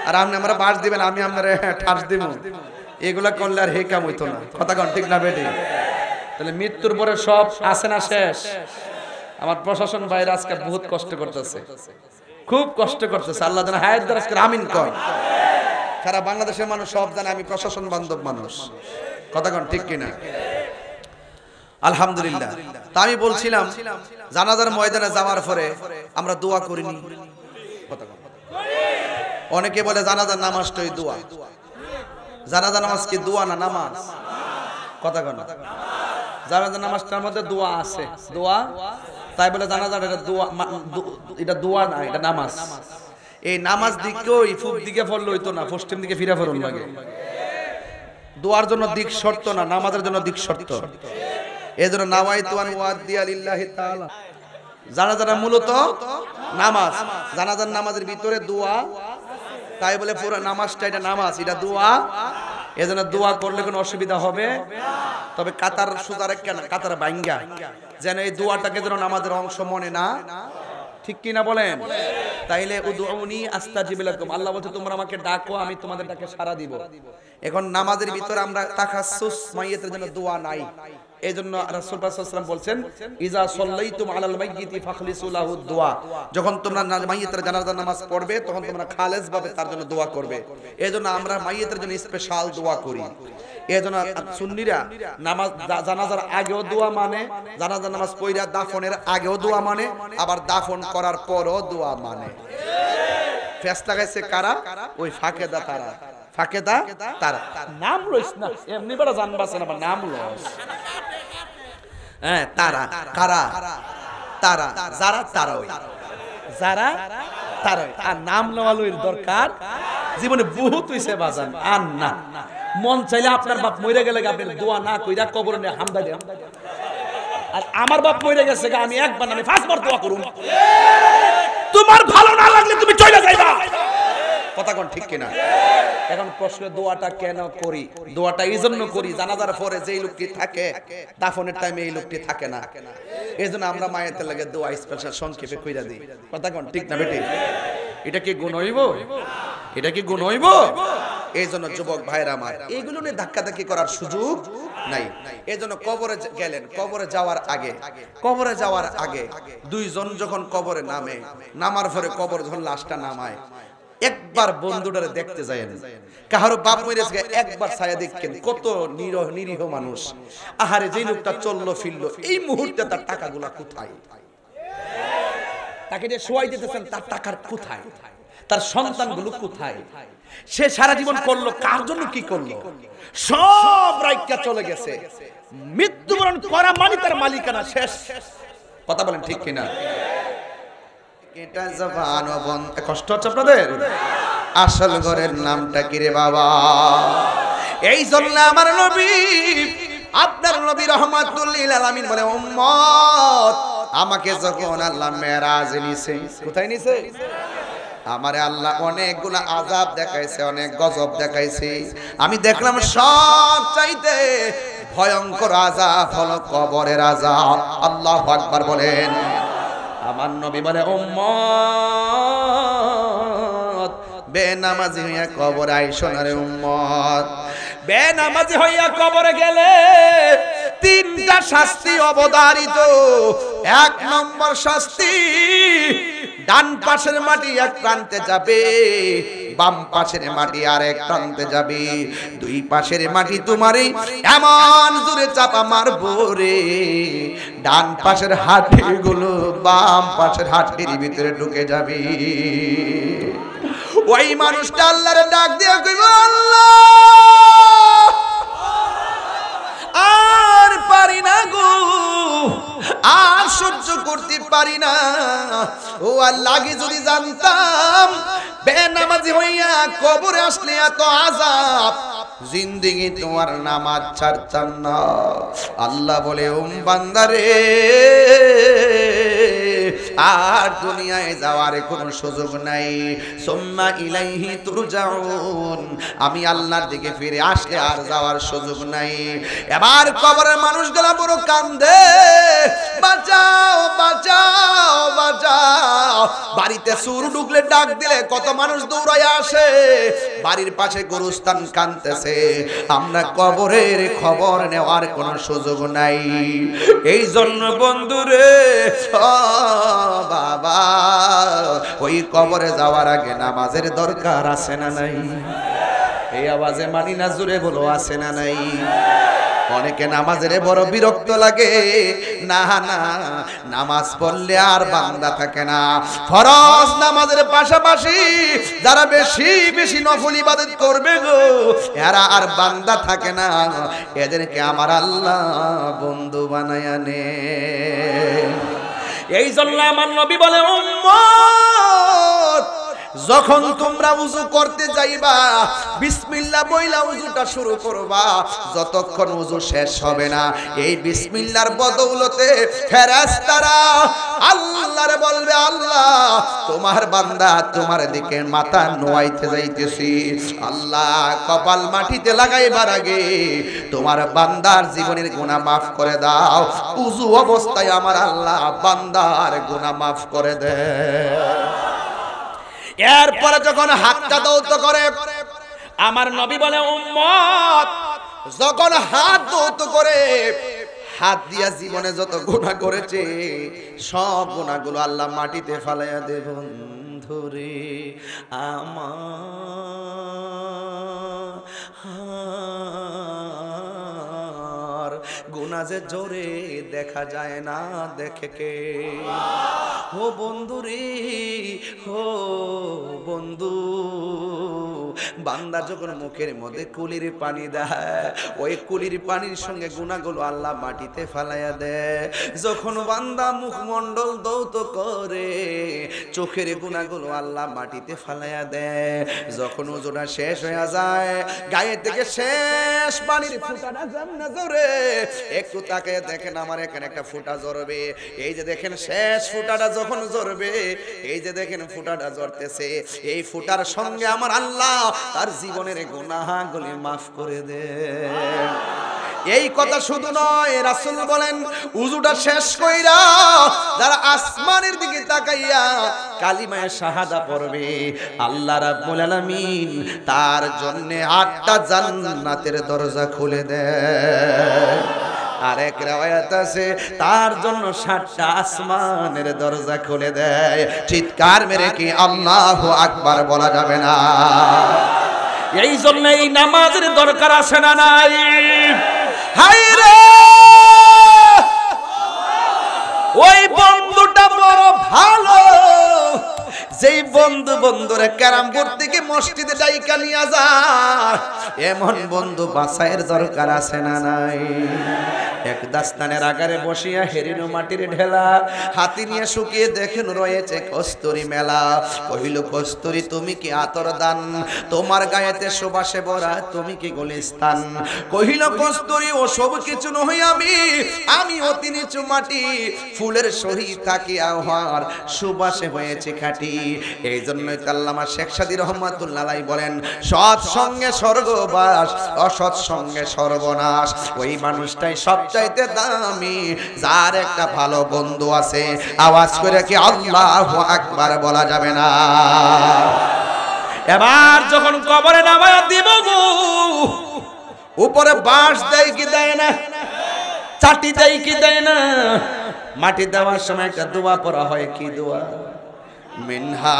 আর আপনি আমরা বাস দিবেন, আমি আপনারা ঠাস দিব, এগুলা করলে আর হে কাম হইতো না। কথা কন ঠিক না বেটি? তাহলে মৃত্যুর পরে সব আছে না শেষ? আমার প্রশাসন ভাইরা আজকে বহুত কষ্ট করতেছে, খুব কষ্ট করতেছে। আল্লাহ যেন হায়াত দারাজ করে, আমিন কর। সারা বাংলাদেশের মানুষ সব জানে আমি প্রশাসন বান্ধব মানুষ। কথা কন ঠিক কিনা? আলহামদুলিল্লাহ। তা আমি বলছিলাম জানাজার ময়দানে যাওয়ার পরে আমরা দোয়া করিনি। কথা কন। অনেকে বলে জানাজার নামাজটাই দোয়া। জানাজার নামাজ কি দোয়া না নামাজ? কথা কন। জানাজার নামাজটার মধ্যে দোয়া আছে, দোয়া। তাই বলে জানাজার এটা দোয়া, এটা দোয়া না, এটা নামাজ। এই নামাজ দিকে ওই পূব দিকে পড়লে হইতো না, পশ্চিম দিকে ফিরে ফেরন লাগে। দোয়ার জন্য দিক শর্ত না, নামাজের জন্য দিক শর্ত। এজন্য নাওয়াইতু আন ওয়াদিয়া লিল্লাহি তাআলা। জানাজার মূলত নামাজ, জানাজার নামাজের ভিতরে দোয়া। তাই বলে পুরো নামাজটা এটা নামাজ, এটা দোয়া। এজন্য দোয়া করলে কোনো অসুবিধা হবে? তবে কাতার সুতার কেন, কাতার বাইঙ্গা, যেন এই দোয়াটাকে যেন নামাজের অংশ মনে না, ঠিক কিনা বলেন? তাইলে উদউনি আস্তাজিব লাকুম, আল্লাহ বলছে তোমরা আমাকে ডাকো, আমি তোমাদের ডাকে সাড়া দিব। এখন নামাজের ভিতরে আমরা তাখাসসুস মাইয়িতের জন্য দোয়া নাই। এজন্য রাসূল সাল্লাল্লাহু আলাইহি ওয়াসাল্লাম বলছেন ইজা সাল্লাইতুম আলাল মাইয়িতি ফাখলিসু লাহু দুআ, যখন তোমরা মাইয়িতের জানাজার নামাজ পড়বে তখন তোমরা খালেস ভাবে তার জন্য দোয়া করবে। এজন্য আমরা মাইয়িতের জন্য স্পেশাল দোয়া করি। এজন্য সুন্নিরা নামাজ জানাজার আগেও দোয়া মানে, জানাজার নামাজ পড়া দাফনের আগেও দোয়া মানে, আবার দাফন করার পরও দোয়া মানে। ফেস লাগাইছে কারা? ওই ফাকেদা তারা, ফাকেদা তারা। নাম লইস না এমনি বড় জানবাছে না, নাম লইস। হ্যাঁ, তারা কারা? তারা যারা তারা ওই যারা তারা। আর নাম নেওয়া লইর দরকার জীবনে বহুত হইছে বাজান। আর না, মন চাইলে আপনার বাপ মরে গেলে আপনি দোয়া না কইরা কবরে নিয়ে হামদা দেন। আর আমার বাপ মরে গেছে, আমি একবার আমি 5 বার দোয়া করুম। তোমার ভালো না লাগলে তুমি চলে যাইবা। কথা কোন ঠিক কিনা? এখন প্রশ্ন, দোয়াটা কেন করি? দোয়াটা এই জন্য করি, জানাজার পরে যেই লোকটি থাকে দাফনের টাইমে এই লোকটি থাকে না, এইজন্য আমরা মায়ের লাগে দোয়া স্পেশাল সংক্ষেপে কইরা দিই। কথা কোন ঠিক না বেটি? এটা কি গুণ হইব? এটা কি গুণ হইব? এইজন্য যুবক ভাইরা আমার এইগুলো নিয়ে ধাক্কাধাক্কি করার সুযোগ নাই। এইজন্য কবরে গেলেন, কবরে যাওয়ার আগে দুইজন যখন কবরে নামে, নামার পরে কবর যখন লাশটা নামায়, একবার বন্ধুটারে দেখতে যায়েন। কাহারো বাপ মরে গেছে, একবার ছায়া দেখেন। কত নিরীহ মানুষ। আহারে, যেই লোকটা চললো ফিরলো, এই মুহূর্তে তার টাকাগুলা কোথায়? তাকে যে শোয়াই দিতেছেন, তার টাকার কোথায়? তার সন্তানগুলো কোথায়? সে সারা জীবন করলো কার জন্য, কি করলো? সব রাইকা চলে গেছে। মৃত্যুবরণ করা মানে তার মালিকানা শেষ। কথা বলেন ঠিক কিনা? এটা জবান বন্ধ। কষ্ট হচ্ছে আপনাদের? আসল ঘরের নামটা কি রে বাবা? এই জন্য আমার নবী, আপনার নবী রাহমাতুল লিল আলামিন বলে, উম্মত আমাকে যখন আল্লাহ মেরাজে নিছে, কোথায় নিছে? আমারে আল্লাহ অনেকগুলো আযাব দেখাইছে, অনেক গজব দেখাইছে। আমি দেখলাম সব চাইতে ভয়ঙ্কর আযাব হলো কবরের আযাব। আল্লাহু আকবার বলেন। আমার নবী বলে, উম্মত বেনামাজি হইয়া কবরে আইসো না রে উম্মত। বেনামাজি হইয়া কবরে গেলে 3টা শাস্তি অবধারিত। 1 নম্বর শাস্তি, ডান পাশের মাটি এক প্রান্তে যাবে, বাম পাশের মাটি আর এক প্রান্তে যাবে। দুই পাশের মাটি তোমারে এমন জোরে চাপা মারবো রে, ডান পাশের হাড্ডিগুলো বাম পাশের হাড্ডির ভিতরে ঢুকে যাবে। ওই মানুষটা আল্লাহর ডাক দিয়ে কইব, আল্লাহ আর পারি না গো, আর সহ্য করতে পারি না। ও আল্লাহ, আগে যদি জানতাম বেনামাজি হইয়া কবরে আসলে এত আযাব, জিন্দেগি তোমার নামাজ ছাড়তাম না। আল্লাহ বলে, বান্দারে আর দুনিয়ায় যাওয়ার কোনো সুযোগ নাই, সুম্মা ইলাইহি তুরজাউন, আমি আল্লাহর দিকে ফিরে আসলে আর যাওয়ার সুযোগ নাই। এবার কবরের মানুষগুলা বড় কান্দে, বাঁচাও বাঁচাও বাঁচাও। বাড়িতে চোর ঢুকলে ডাক দিলে কত মানুষ দৌড়ায় আসে, বাড়ির পাশে গোরস্থান কাঁদতেছে, আমরা কবরের খবর নেওয়ার কোনো সুযোগ নাই। এই জন্য বন্ধুরে বাবা, ওই কবরে যাওয়ার আগে নামাজের দরকার আছে না নাই? এই আওয়াজে মানি না, জোরে বলো আছে না নাই? অনেকে নামাজের বড় বিরক্ত লাগে, না না, নামাজ পড়লে আর বান্দা থাকে না। ফরজ নামাজের পাশাপাশি যারা বেশি বেশি নফল ইবাদত করবে গো, এরা আর বান্দা থাকে না, এদেরকে আমার আল্লাহ বন্ধু বানায়া নে। এই জন্য আমার নবী বলে, উম্মত যখন তোমরা উযু করতে যাইবা, বিসমিল্লাহ বইলা উযুটা শুরু করবা, যতক্ষণ উযু শেষ হবে না, এই বিসমিল্লাহর বদৌলতে ফেরেশতারা আল্লাহরে বলবে, আল্লাহ তোমার বান্দা তোমার দিকে মাথা নোয়াইতে যাইতেছি, আল্লাহ কপাল মাটিতে লাগাইবার আগে তোমার বান্দার জীবনের গুনাহ মাফ করে দাও। উযু অবস্থায় আমার আল্লাহ বান্দার গুনাহ মাফ করে দেয়। এরপরে যখন হাতটা দৌত করে, আমার নবী বলে, উম্মত যখন হাত দৌত করে, হাত দিয়া জীবনে যত গুনাহ করেছে সব গুনাহগুলো আল্লাহ মাটিতে ফালাইয়া দেব। বন্ধুরে আমার গুনাহ যে জোরে দেখা যায় না, দেখে কে? ও বন্ধুরে, ও বন্ধু, বান্দা যখন মুখের মধ্যে কুলির পানি দেয়, ওই কুলির পানির সঙ্গে গুনাহগুলো আল্লাহ মাটিতে ফালাইয়া দেয়। যখন বান্দা মুখমণ্ডল দৌত করে, চোখের গুনাহগুলো আল্লাহ মাটিতে ফালাইয়া দেয়। যখন ওজোটা শেষ হয়ে যায়, গায়ে থেকে শেষ পানির ফুটাটা যেমন জোরে, একটু তাকিয়ে দেখেন আমার এখানে একটা ফুটা ঝরবে, এই যে দেখেন শেষ ফুটাটা যখন ঝরবে, এই যে দেখেন ফুটাটা ঝরতেছে, এই ফুটার সঙ্গে আমার আল্লাহ তার জীবনের গুনাহগুলি মাফ করে দেন। এই কথা শুধু নয়, রাসূল বলেন, উযুটা শেষ কইরা যারা আসমানের দিকে তাকাইয়া কালিমায়ে শাহাদা পড়বে, আল্লাহ রাব্বুল আলামিন তার জন্য 8টা জান্নাতের দরজা খুলে দেয়। আরেক riwayat আছে তার জন্য 7টা আসমানের দরজা খুলে দেয়। চিৎকার মেরে কি আল্লাহু আকবার বলা যাবে না? এই জন্য এই নামাজের দরকার আছে না নাই? হায়রে ওই বন্ধুটা বড় ভালো, যেই বন্ধু বন্ধুরে ক্যারামবোর্ড থেকে মসজিদে ডাইকা নিয়ে যায়, এমন বন্ধু বাছাইয়ের দরকার আছে না নাই? এক দাস্তানের আগারে বসিয়া হেরিনো মাটির ঢেলা হাতি নিয়ে শুকিয়ে দেখেন রয়েছে কস্তুরি মেলা। কহিল, কস্তুরি তুমি কি আতর দান, তোমার গায়েতে সুবাসে ভরা তুমি কি গুলিস্তান? কহিল, কস্তুরি ও সব কিছু নই, আমি অতি নিচু মাটি, ফুলের সহিত থাকিয়া হওয়ার সুবাসে হয়েছে খাঁটি। এই জন্যই আল্লামা শেখ সাদী রহমাতুল্লাহ আলাইহি বলেন, সৎ সঙ্গে স্বর্গবাস, অসৎ সঙ্গে সর্বনাশ। ওই মানুষটাই সবচাইতে দামি যার একটা ভালো বন্ধু আছে। আওয়াজ করে কি আল্লাহু আকবার বলা যাবে না? এবার যখন কবরে নামায়া দিব গো, উপরে বাঁশ দেয় কি দেয় না, চাটি দেয় কি দেয় না, মাটি দেওয়ার সময় একটা দোয়া পড়া হয়, কি দোয়া? মিনহা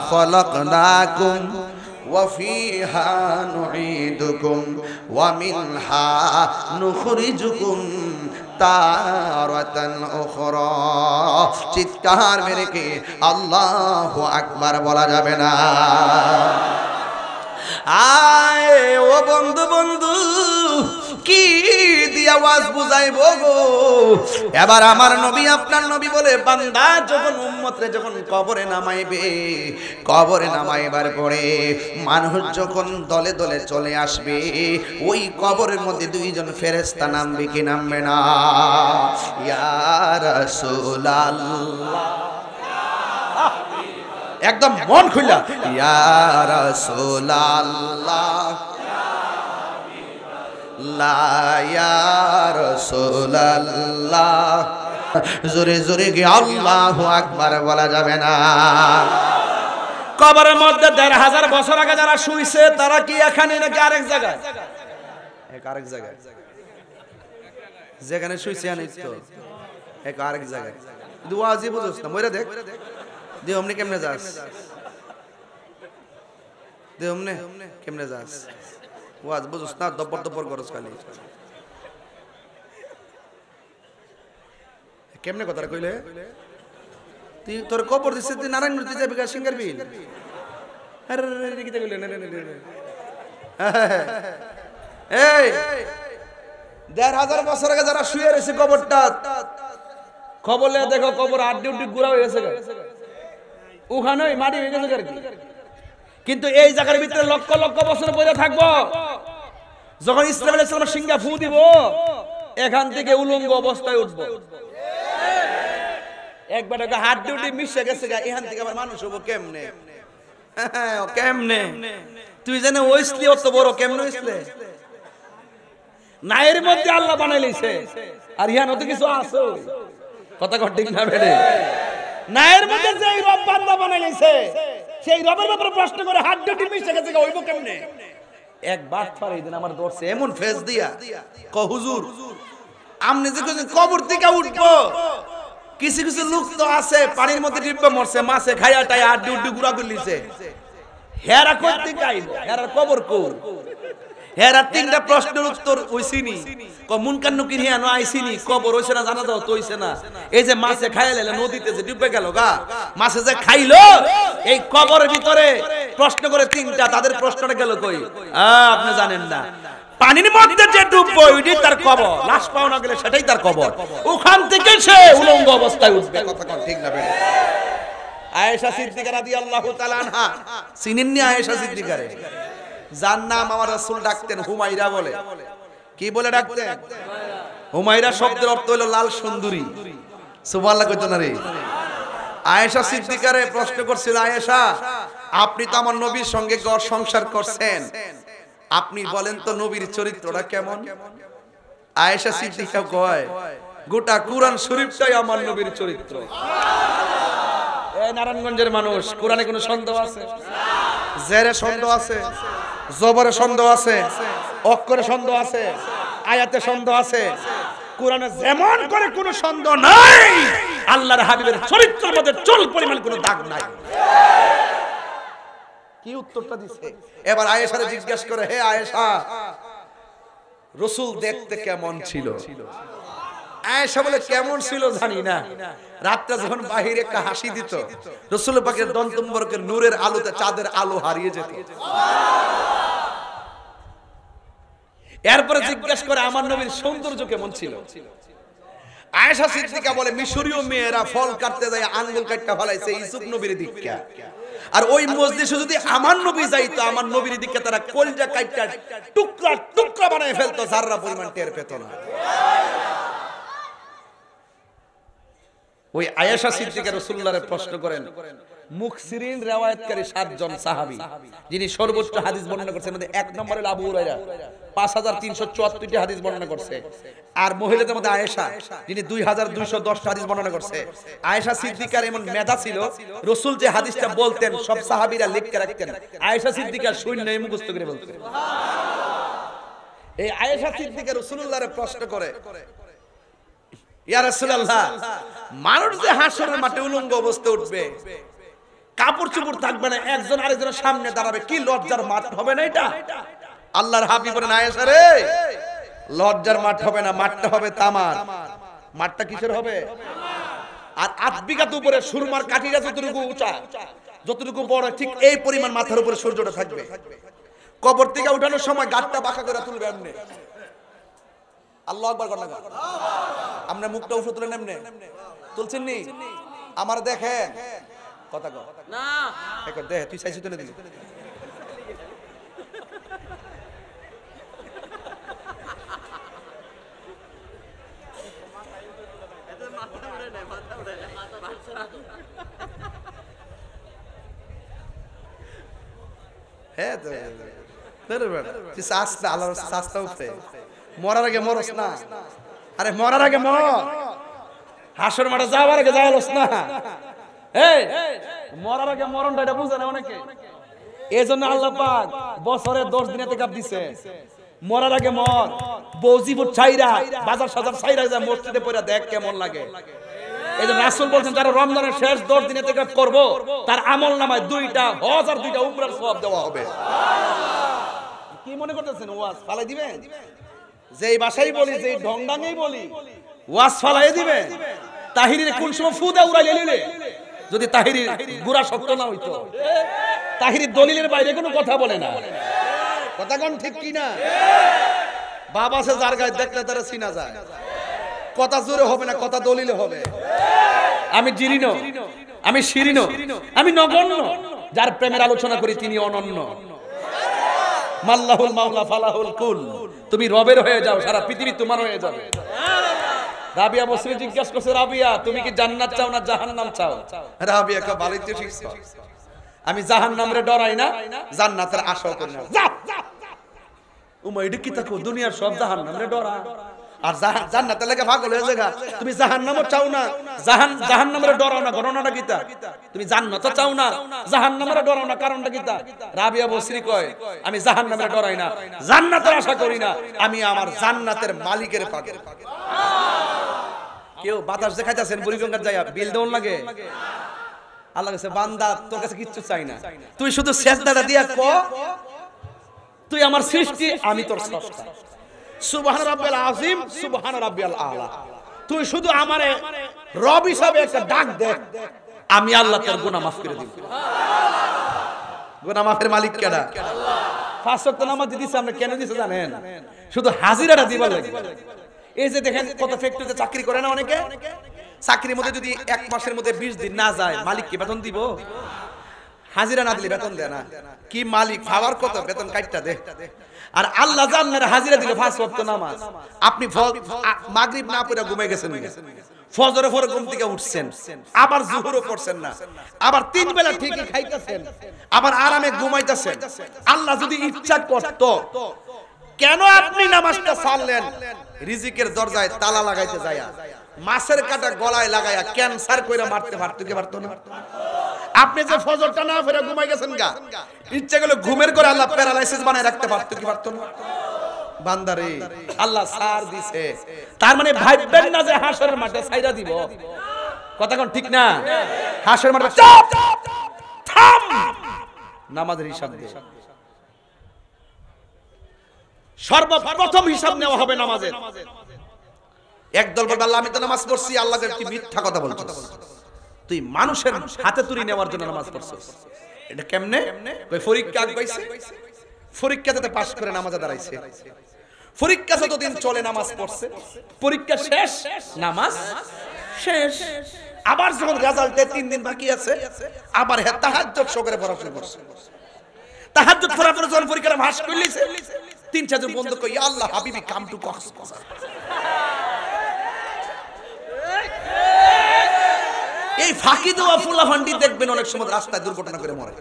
খলাকনাকুম ওয়া ফিহা নুঈদুকুম ওয়া মিনহা নুখরিজুকুম তারাতান উখরা। চিৎকার মেরে কি আল্লাহু আকবার বলা যাবে না? আয় ও বন্ধু বন্ধু, কি দিয়া ওয়াজ বুঝাইবো গো? এবার আমার নবী আপনার নবী বলে, বান্দা যখন উম্মতরে যখন কবরে নামাইবে, কবরে নামাইবার পরে মানুষ যখন দলে দলে চলে আসবে, ওই কবরের মধ্যে দুইজন ফেরেশতা নামবে কি নামবে না? ইয়া রাসূলুল্লাহ, একদম মন খুলা, ইয়া রাসূলুল্লাহ লা ইয়া রাসূলুল্লাহ। জোরে জোরে কি আল্লাহু আকবার বলা যাবে না? কবরের মধ্যে ১৫০০ বছর আগে যারা শুইছে তারা কি এখানে নাকি আরেক জায়গায়? আরেক জায়গায় যেখানে শুইছে আনিস তো এক আরেক জায়গায়। দুয়াজি বুঝছ না, মইরা দেখ দে অমনে কেমনে যাস, দে অমনে কেমনে যাস, ওয়াজ বুঝছ না, দপর দপর করস খালি। কেমনে কথা কইলে তুই তোর কবর দিছিস, তুই নারায়ণগঞ্জ যাবি গা সিঙ্গার বিল? আরে রে কি কইলে না এই ১৫০০ বছর আগে যারা শুয়ে রয়েছে কবরটা, খবর লে দেখো কবর আড্ডি উড্ডি গুড়া হয়ে গেছে, ওখানে মাটি হয়ে গেছে আর কি। কিন্তু এই জায়গার ভিতরে লক্ষ লক্ষ বছর পরে থাকবো। যখন ইসলাম আলাইহিস সালাম সিংহা ফু দিব, এখান থেকে উলঙ্গ অবস্থায় উঠবো। একবার হাড্ডি উড্ডি মিশে গেছে, এখান থেকে আবার মানুষ হবো কেমনে? কেমনে তুই জানে ওইসলি অত বড় কেমনে হইছলে? নায়ের মধ্যে আল্লাহ বানাই লইছে, আর ইহান অত কিছু আছে কথা কর ঠিক না বেড়ে? নায়ের মধ্যে যে রব বান্দা বানাই লইছে, সেই রবের ব্যাপারে প্রশ্ন করে হাড্ডি উড্ডি মিশে গেছে, হইব কেমনে? একবার ফারাই দিন আমার দর্শে এমন ফেস দিয়া ক হুজুর আমনে যে কবর থেকে উঠবো, কিছু কিছু লোক তো আছে পানির মধ্যে ডিব্বা মরছে, মাছে খাইয়া টাই আড্ডি উড্ডি গুড়া করলিছে, হেরা করতে গাইল, হেরার কবর কোর? হেরা তিনটা প্রশ্নের উত্তর হইছিনি। ক মুনকার নকির হিয়া নো আইছিনি, কবর হইছে না জানা দাও তো হইছে না। এই যে মাছে খাইলে নদীতে যে ডুবে গেল গা, মাছে যে খাইলো এই কবরের ভিতরে প্রশ্ন করে তিনটা, তাদের প্রশ্নটা গেল কই? আপনি জানেন না, পানির মধ্যে যে ডুববো ওইটি তার কবর, লাশ পাওয়া না গেলে সেটাই তার কবর, ওখান থেকে সে উলঙ্গ অবস্থায় উঠবে। কথা কোন ঠিক না বেটা? আয়েশা সিদ্দিকা রাদিয়াল্লাহু তাআলা আনহা, চিনেননি আয়েশা সিদ্দিকারে? যার নাম আমার রাসূল ডাকতেন হুমায়রা বলে। কি বলে ডাকতেন? হুমায়রা শব্দের অর্থ হলো লাল সুন্দরী। সুবহানাল্লাহ কইতো না রে? আয়েশা সিদ্দিকারে প্রশ্ন করছিল, আয়েশা আপনি তো আমার নবীর সঙ্গে ঘর সংসার করছেন, আপনি বলেন তো নবীর চরিত্রটা কেমন? আয়েশা সিদ্দিকা কয়, গোটা কুরআন শরীফটাই আমার নবীর চরিত্র। এই নারায়ণগঞ্জের মানুষ, কোরআনে কোনো সন্দেহ আছে? জেরে সন্দেহ আছে, জবরে সন্দেহ আছে, অক্ষরে সন্দেহ আছে, আয়াতে সন্দেহ আছে, কোরআনে যেমন করে কোনো সন্দেহ নাই, আল্লাহর হাবিবের চরিত্রের মধ্যে চুল পরিমাণ কোনো দাগ নাই। কি উত্তরটা দিছে? এবার আয়েশারে জিজ্ঞেস করে, হে আয়েশা রাসূল দেখতে কেমন ছিল? আয়েশা বলে, কেমন ছিল জানি না, রাতটা যখন বাহিরে একটা হাসি দিত, রাসূল পাকের দন্ত মুবারকের নূরের আলোতে চাঁদের আলো হারিয়ে যেত। এরপরে জিজ্ঞেস করে আমার নবীর সৌন্দর্য কেমন ছিল? আয়েশা সিদ্দিকা বলে, মিশরীয় মেয়েরা ফল কাটতে যায় আঙ্গুল কাটতে ফলাইছে ইউসুফ নবীর দীক্ষা, আর ওই মজলিসে যদি আমার নবী যাইতো, আমার নবীর দীক্ষা তারা কলজা কাটটা টুকরা টুকরা বানায় ফেলতো, যাররা পরিমাণ টের পেত না। ওই আয়েশা সিদ্দিকা রাসূলুল্লাহরে প্রশ্ন করেন, মুখসিরিন riwayatকারী 7 জন সাহাবী যিনি সর্বোচ্চ হাদিস বর্ণনা করছেন, মধ্যে এক নম্বরে আবু হুরায়রা 5374টি হাদিস বর্ণনা করছে, আর মহিলাদের মধ্যে আয়েশা যিনি 2210টা হাদিস বর্ণনা করছে। আয়েশা সিদ্দিকার এমন মেধা ছিল, রাসূল যে হাদিসটা বলতেন সব সাহাবীরা লিখে রাখতেন, আয়েশা সিদ্দিকা শূন্য মুখস্থ করে বলতেন। এই আয়েশা সিদ্দিকা রাসূলুল্লাহরে প্রশ্ন করে, ইয়া রাসূলুল্লাহ, মানুষ যে হাসরের মাঠে উলঙ্গ অবস্থায় উঠবে, কাপড় চোপড় থাকবে না, একজন আরেকজনের সামনে দাঁড়াবে, কি লজ্জার মাঠ হবে না এটা? আল্লাহর হাবিব বলেন আয়েশা রে, লজ্জার মাঠ হবে না, মাঠটা হবে তামার। মাঠটা কিসের হবে? আর 8 বিঘা উপরে সুরমার কাঠিটা যতটুকু উঁচা, যতটুকু বড়, ঠিক এই পরিমাণ মাথার উপরে সূর্যটা থাকবে। কবর থেকে উঠানোর সময় গাঁটটা বাঁকা করে তুলবে এমনি। আল্লাহু আকবার কর না। আমরা মুখটা উপরে তুলে এমনি তুলছেন নি? আমার দেখেন কথা কর না, দেখো দেখ তুই সাইজ তুলে দিলি। হ্যাঁ তো তুই শাস্তা আল্লাহর শাস্তা উঠে মরার আগে মরস না। আরে মরার আগে মর, হাসর মাঠে যাওয়ার আগে যাওয়ালস না। এই মরার আগে মরণটা এটা বুঝে না অনেকে। এজন্য আল্লাহ পাক বছরে 10 দিন ইতিকাফ দিছে। মরার আগে মর, বউজিবুর ছাইরা বাজার সাজার ছাইরা যা মসজিদে পড়া দেখ কেমন লাগে। এই যে রাসূল বলেন যারা রমজানের শেষ 10 দিন ইতিকাফ করব তার আমলনামায় 2টা হজ আর 2টা উমরার সওয়াব দেওয়া হবে। কি মনে করতেছেন ওয়াজ ফালাই দিবেন? যেই ভাষাই বলি, যেই ঢংডাঙেই বলি, ওয়াজ ফালাই দিবেন? তাহিরির কোন সময় ফুদা উড়াইলে নিলে যদি তাহিরির গুড়া শক্ত না হইতো। তাহিরির দলিলের বাইরে কোনো কথা বলে না। কথা কোন ঠিক কি না? বাবা সে যার গায়ে দেখলে তারা চিনা যায়। কথা জোরে হবে না, কথা দলিলে হবে। আমি জিরিনো, আমি শিরিনো, আমি নগণ্য, যার প্রেমের আলোচনা করি তিনি অনন্য। মাল্লাহুল মাওলা ফালাহুল কুল, তুমি রবের হয়ে যাও, সারা পৃথিবী তোমার হয়ে যাবে। রাবিয়া বসরি জিজ্ঞাসা করছে, রাবিয়া তুমি কি জান্নাত চাও না জাহান্নাম চাও? রাবিয়া কা ভালোই তো ঠিক, আমি জাহান্নামরে ডরাই না, জান্নাতের আশাও করি না। যা উমা এটা কি তাকো, দুনিয়ার সব জাহান্নামরে ডরা আর জান্নাতের লাগা পাগল হয়ে যাগা। তুমি জাহান্নামও চাও না, জাহান্নামরে ডরাও না, ঘটনাটা কিতা? তুমি জান্নাতও চাও না, জাহান্নামরে ডরাও না, কারণটা কিতা? রাবিয়া বসরি কয় আমি জাহান্নামরে ডরাই না, জান্নাতের আশা করি না, আমি আমার জান্নাতের মালিকের পাগল। কেউ বাতাস দেখাইতেছেন বুড়িগঙ্গার যাইয়া বিল দেওয়ার লাগে। আল্লাহ কাছে বান্দা তোর কাছে কিচ্ছু চাই না, তুই শুধু সেজদাটা দিয়া ক তুই আমার সৃষ্টি, আমি তোর স্রষ্টা। সুবহান রাব্বিয়াল আযীম, সুবহান রাব্বিয়াল আলা। তুই শুধু আমারে রব হিসাবে একটা ডাক দে, আমি আল্লাহ তোর গুনাহ মাফ করে দিব। গুনাহ মাফের মালিক কেডা? আল্লাহ। 5 ওয়াক্ত নামাজ দিছে, আমরা কেন দিছে জানেন? শুধু হাজিরাটা দিবার লাগে। এই যে দেখেন কত ফ্যাক্টরিতে চাকরি করে না অনেকে, চাকরির মধ্যে যদি 1 মাসের মধ্যে 20 দিন না যায়, মালিক কি বেতন দিব? হাজিরা না দিলে বেতন দেয় না। কি মালিক পাওয়ার কত বেতন কাটটা দে। আর আল্লাহ জান্নার হাজিরা দিলে 5 ওয়াক্ত নামাজ, আপনি মাগরিব না পড়ে ঘুমিয়ে গেছেন, ফজরের পরে ঘুম থেকে উঠছেন, আবার জোহরও পড়ছেন না, আবার 3 বেলা ঠিকই খাইতেছেন, আবার আরামে ঘুমাইতেছেন। আল্লাহ যদি ইচ্ছা করত কেন আপনি নামাজটা ছাড়লেন? রিজিকের দরজায় তালা লাগাইতে যায়া, মাছের কাটা গলায় লাগায়া ক্যান্সার কইরা মারতে পারতো কি পারতো না? আপনি যে ফজরটা না পড়ে ঘুমাই গেছেন গা, ইচ্ছা করলে ঘুমের করে আল্লাহ প্যারালাইসিস বানায় রাখতে পারতো কি পারতো না? বান্দারে আল্লাহ ছাড় দিছে, তার মানে ভাববেন না যে হাসরের মাঠে ছাইরা দিব। কথা কোন ঠিক না? হাসরের মাঠে চুপ থাম, নামাজের হিসাব দে। সর্বপ্রথম হিসাব নেওয়া হবে নামাজের। একদল বলবে আল্লাহ আমি তো নামাজ পড়ছি, আল্লাহকে তুই মিথ্যা কথা বলছিস, তুই মানুষের হাতে তুলি নেওয়ার জন্য নামাজ পড়ছিস। এটা কেমনে? কই পরীক্ষা আগবাইছে, পরীক্ষাতে পাস করে নামাজে দাঁড়াইছে, পরীক্ষা যতদিন চলে নামাজ পড়ছে, পরীক্ষা শেষ নামাজ শেষ। আবার যখন রেজাল্টে 3 দিন বাকি আছে, আবার হে তাহাজ্জুদ সহকারে পড়াশোনা করছে। তাহাজ্জুদ পড়ার পরে যখন পরীক্ষাটা পাস করলিছে, 3-4 জন বন্ধু কই ইয়া আল্লাহ হাবিবি কাম টু কক্সবাজার। এই ফাঁকি দেওয়া পোলাপানটি দেখবেন অনেক সময় রাস্তায় দুর্ঘটনা করে মরে।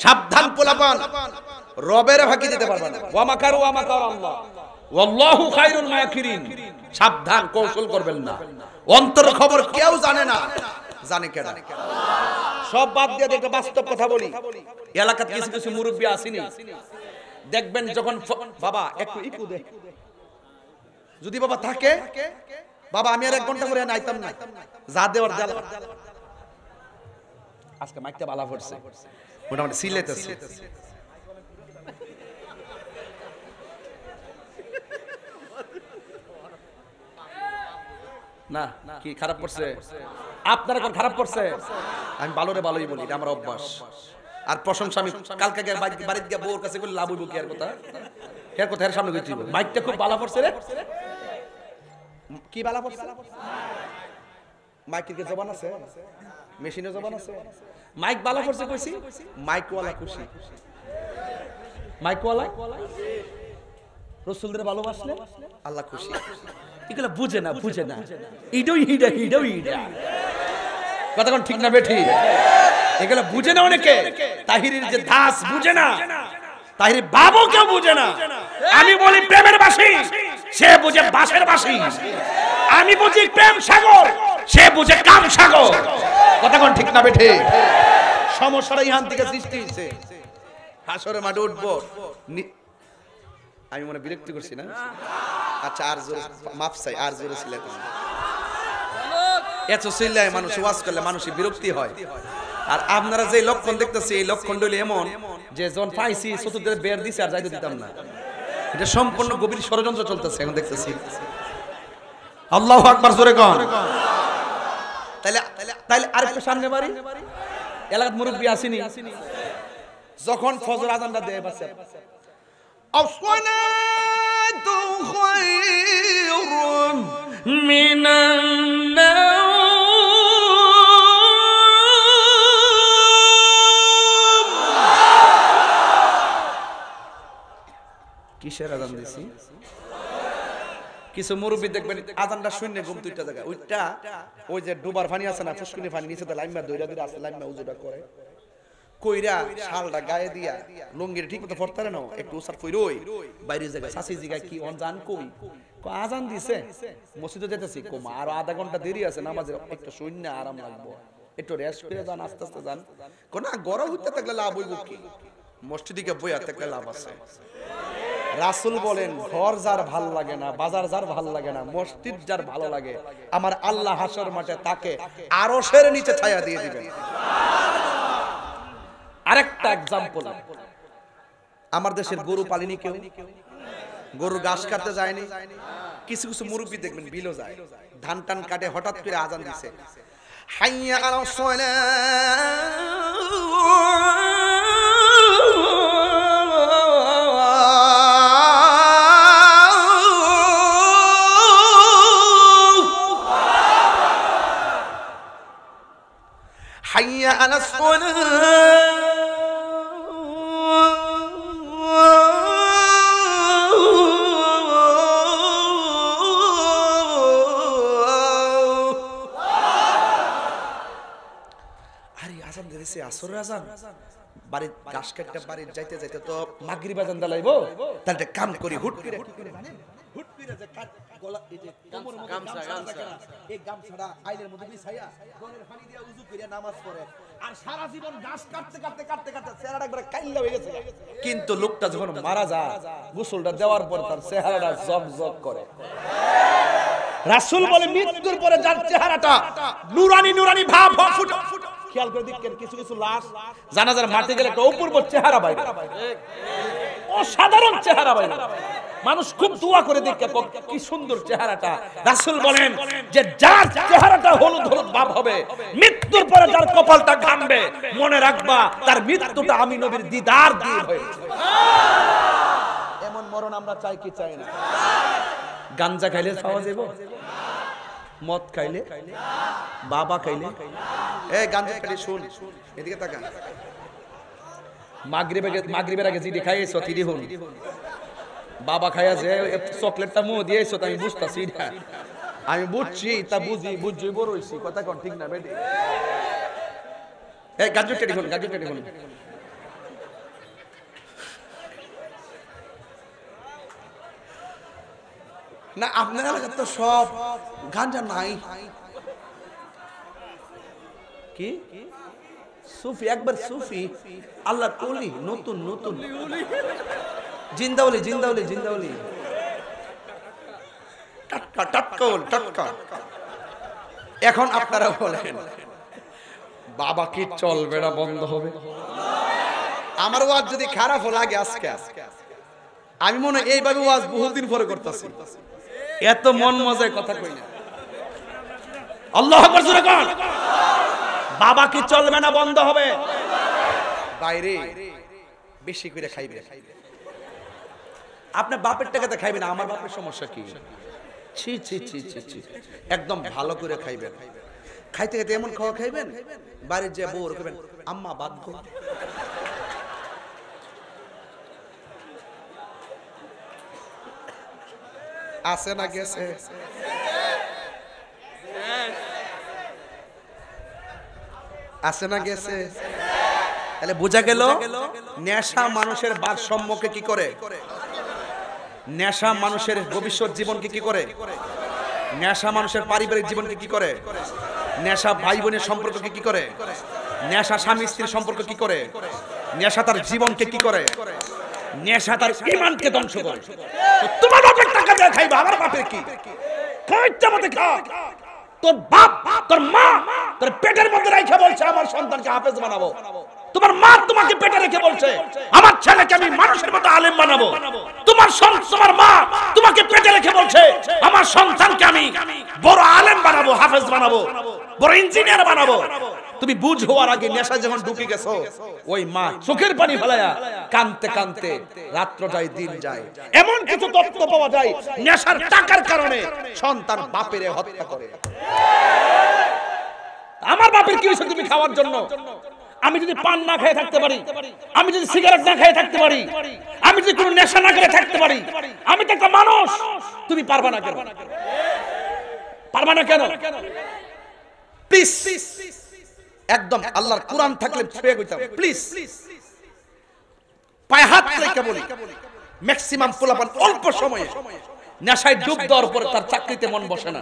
সাবধান পোলাপান, রবের ফাঁকি দিতে পারবে না। ওয়া মাকারু ওয়া মাকার আল্লাহ ওয়াল্লাহু খায়রুল মাকিরিন। সাবধান, কৌশল করবেন না। অন্তর খবর কেউ জানে না, জানে কেডা? সব বাদ দিয়ে একটা বাস্তব কথা বলি। এলাকাতে কিছু কিছু মুরব্বি আসেনি, দেখবেন যখন বাবা একটু ইকু দে, যদি বাবা থাকে, বাবা আমি আর 1 ঘন্টা করে আইতাম না, যা দেওয়ার দেওয়া। আজকে মাইকটা বালা পড়ছে, মোটামুটি সিলেতেছে। না কি খারাপ পড়ছে? আপনার এখন খারাপ পড়ছে? আমি ভালোরে ভালোই বলি, এটা আমার অভ্যাস। আর প্রশংসা আমি কালকে গিয়ে বাড়িতে গিয়ে বউর কাছে বলি লাভ হইব কি আর কথা, এর কথা এর সামনে কইতে হইব। মাইকটা খুব বালা পড়ছে রে। কি বালা পড়ছে? মাইকের কি জবান আছে? মেশিনে জবান আছে? মাইক বালা পড়ছে কইছি, মাইকওয়ালা খুশি। মাইকওয়ালা রাসূলদের ভালোবাসলে আল্লাহ খুশি। এগুলা বুঝে না, বুঝে না। ইডই হিডা হিডই হিডা কথা কোন ঠিক না বেঠি? এগুলা বুঝে না অনেকে। তাহিরের যে দাস বুঝে না, তাহিরের বাবু কেউ বুঝে না। আমি বলি প্রেমের বাঁশি, সে বুঝে বাঁশের বাঁশি। আমি বুঝি প্রেম সাগর, সে বুঝে কাম সাগর। কথা কোন ঠিক না বেঠি? সমস্যাটা ইহান থেকে সৃষ্টি হইছে। হাসরে মাঠে উঠবো, আমি মনে বিরক্তি করছি না? আচ্ছা আর জোরে মাফ চাই, আর জোরে ছিলে তুমি। এত চিল্লায় মানুষ ওয়াজ করলে মানুষের বিরক্তি হয়। আর আপনারা যে লক্ষণ দেখতেছি, এই লক্ষণ হইলো এমন যে যখন পাইছি চতুর্দিকে বের দিছে আর যাইতে দিতাম না। এটা সম্পূর্ণ গভীর ষড়যন্ত্র চলতেছে এখন দেখতেছি। আল্লাহু আকবার জোরে কোন। তাইলে তাইলে আরেকটু সামনে বাড়ি এলাকার মুরব্বী আসেনি, যখন ফজর আজানটা দেয় বাসে আসসালাতু খায়রুম মিনান নাওম। কিসের আজান দিছি? কিছু মুরব্বী দেখবেন আজানটা শূন্য ঘুম দুইটা জায়গায় ওইটা, ওই যে ডুবার পানি আছে না, ফুসকুনি পানি নিচে লাইমা দইরা দইরা আছে, লাইমা উজুটা করে কইরা শালটা গায়ে দিয়া লুঙ্গির ঠিক মতো পড়তে না, একটু উসার কইরই বাইরে জায়গায় সাসি জিগায় কি অনজান কই আজান দিছে মসজিদে যেতেছি, কম আর আধা ঘন্টা দেরি আছে নামাজের, একটু শূন্য আরাম লাগবো, একটু রেস্ট করে যান, আস্তে আস্তে যান। কোন গরম হইতে থাকলে লাভ হইব কি? মসজিদে বইয়া থাকলে লাভ আছে। রাসূল বলেন ঘর যার ভাল লাগে না, বাজার যার ভাল লাগে না, মসজিদ যার ভালো লাগে, আমার আল্লাহ হাসর মাঠে তাকে আরশের নিচে ছায়া দিয়ে দিবেন। আরেকটা एग्जांपल, আমার দেশের গরু পালিনি কেউ, গরু ঘাস কাটতে যায়নি। কিছু কিছু মুরব্বি দেখবেন বিলো যায়, ধান টান কাটে, হঠাৎ করে আজান দিছে হাইয়া আলাস সালাহ, হাইয়া আলাস সালাহ। আসরের আজান, বাড়ির ঘাস কাটতে বাড়ির যাইতে যাইতে তো মাগরিব আজান দালাইবো, তাহলে কাম করি হুট করে যে গলা এই যে গামছা এই গামছাটা আইলের মধ্যে বিছাইয়া গনের পানি দিয়া উযু করে নামাজ পড়ে, আর সারা জীবন ঘাস কাটতে কাটতে কাটতে কাটতে চেহারাটা একবারে কাইল্লা হয়ে গেছে। কিন্তু লোকটা যখন মারা যায় গোসলটা দেওয়ার পর তার চেহারাটা জগজগ করে। রাসূল বলে মৃত্যুর পরে যার চেহারাটা নুরানি নুরানি ভাব ফুটে, খেয়াল করে দেখেন কিছু কিছু লাশ জানাজার মাটি গেলে একটা অপূর্ব চেহারা বাইরে, অসাধারণ চেহারা বাইরে, মানুষ খুব দোয়া করে দেখে কি সুন্দর চেহারাটা। রাসূল বলেন যে যার চেহারাটা হলুদ হলুদ ভাব হবে, মৃত্যুর পরে যার কপালটা ঘামবে, মনে রাখবা তার মৃত্যুটা আমি নবীর দিদার দিয়ে হয়েছে। এমন মরণ আমরা চাই কি চাই না? গাঞ্জা খাইলে পাওয়া যাবে, মদ খাইলে, বাবা খাইলে, এই গাঞ্জা খাইলে শুন এদিকে তাকান, মাগরিবের আগে জিডি খাইয়েছো তিরি হন, বাবা খাইয়া যে চকলেটটা মুখ দিয়েছো, আমি বুঝতাছি না, আমি বুঝছি তা বুঝছি বড় হইছি, কথা কোন ঠিক না বেটি? এই গাঞ্জা টেডি হন, গাঞ্জা টেডি হন। না আপনার এলাকার তো সব গাঞ্জা নাই কি? সুফি, একবার সুফি, আল্লাহর ওলি, নতুন নতুন জিন্দাউলি জিন্দাউলি জিন্দাউলি, টাটকা টাটকা টাটকা। এখন আপনারা বলেন বাবা কি চলবে না বন্ধ হবে। আমার ওয়াজ যদি খারাপ লাগে আজকে, আমি মনে হয় এইভাবে ওয়াজ বহুদিন পরে করতেছি, এত মন মজায় কথা কই না। আল্লাহু আকবার জোরে কোন। বাবা কি চলবে না বন্ধ হবে। বাইরে বেশি করে খাইবে, আপনার বাপের টাকাতে খাইবেন, আমার বাপের সমস্যা কি? ছি ছি ছি ছি ছি, একদম ভালো করে খাইবেন। খাইতে খাইতে এমন খাওয়া খাইবেন, বাড়ির যে বউ খাবেন, আম্মা বাধ্য। আছে না গেছে? আছে না গেছে? তাহলে বোঝা গেল নেশা মানুষের ভারসাম্যকে কি করে, নেশা মানুষের ভবিষ্যৎ জীবনকে কি করে, নেশা মানুষের পারিবারিক জীবনকে কি করে, নেশা ভাই বোনের সম্পর্ককে কি করে, নেশা স্বামী স্ত্রীর সম্পর্ক কি করে, নেশা তার জীবনকে কি করে, নেশা তার ঈমানকে ধ্বংস করে। তোমার বাপের টাকা দিয়ে খাইবা, আমার বাপের কি? খাইতে মতে খা। তোর বাপ তোর মা তোর পেটের মধ্যে রেখে বলছে আমার সন্তানকে হাফেজ বানাবো। তোমার মা তোমাকে পেটে রেখে বলছে আমার ছেলেকে আমি মানুষের মতো আলেম বানাবো। তোমার মা তোমাকে পেটে রেখে বলছে আমার সন্তানকে আমি বড় আলেম বানাবো, হাফেজ বানাবো, বড় ইঞ্জিনিয়ার বানাবো। তুমি বুঝ হওয়ার আগে নেশা যখন ঢুকে গেছো, ওই মা চোখের পানি ফেলায়া কানতে কানতে রাত্র যায় দিন যায়। এমন কিছু তথ্য পাওয়া যায় নেশার টাকার কারণে সন্তান বাপের হত্যা করে। আমার বাপের কি হয়েছে তুমি খাওয়ার জন্য? আমি যদি পান না খেয়ে থাকতে পারি, আমি যদি সিগারেট না খেয়ে থাকতে পারি, আমি যদি কোনো নেশা না করে থাকতে পারি, আমি তো একটা মানুষ। তুমি পারবা না কেন? পারবা না কেন? প্লিজ একদম আল্লাহর কোরআন থাকলে ছুঁয়ে কইতাম, প্লিজ পায়ে হাত রেখে বলি, ম্যাক্সিমাম পোলাপান অল্প সময়ে নেশায় ডুব দেওয়ার পরে তার চাকরিতে মন বসে না,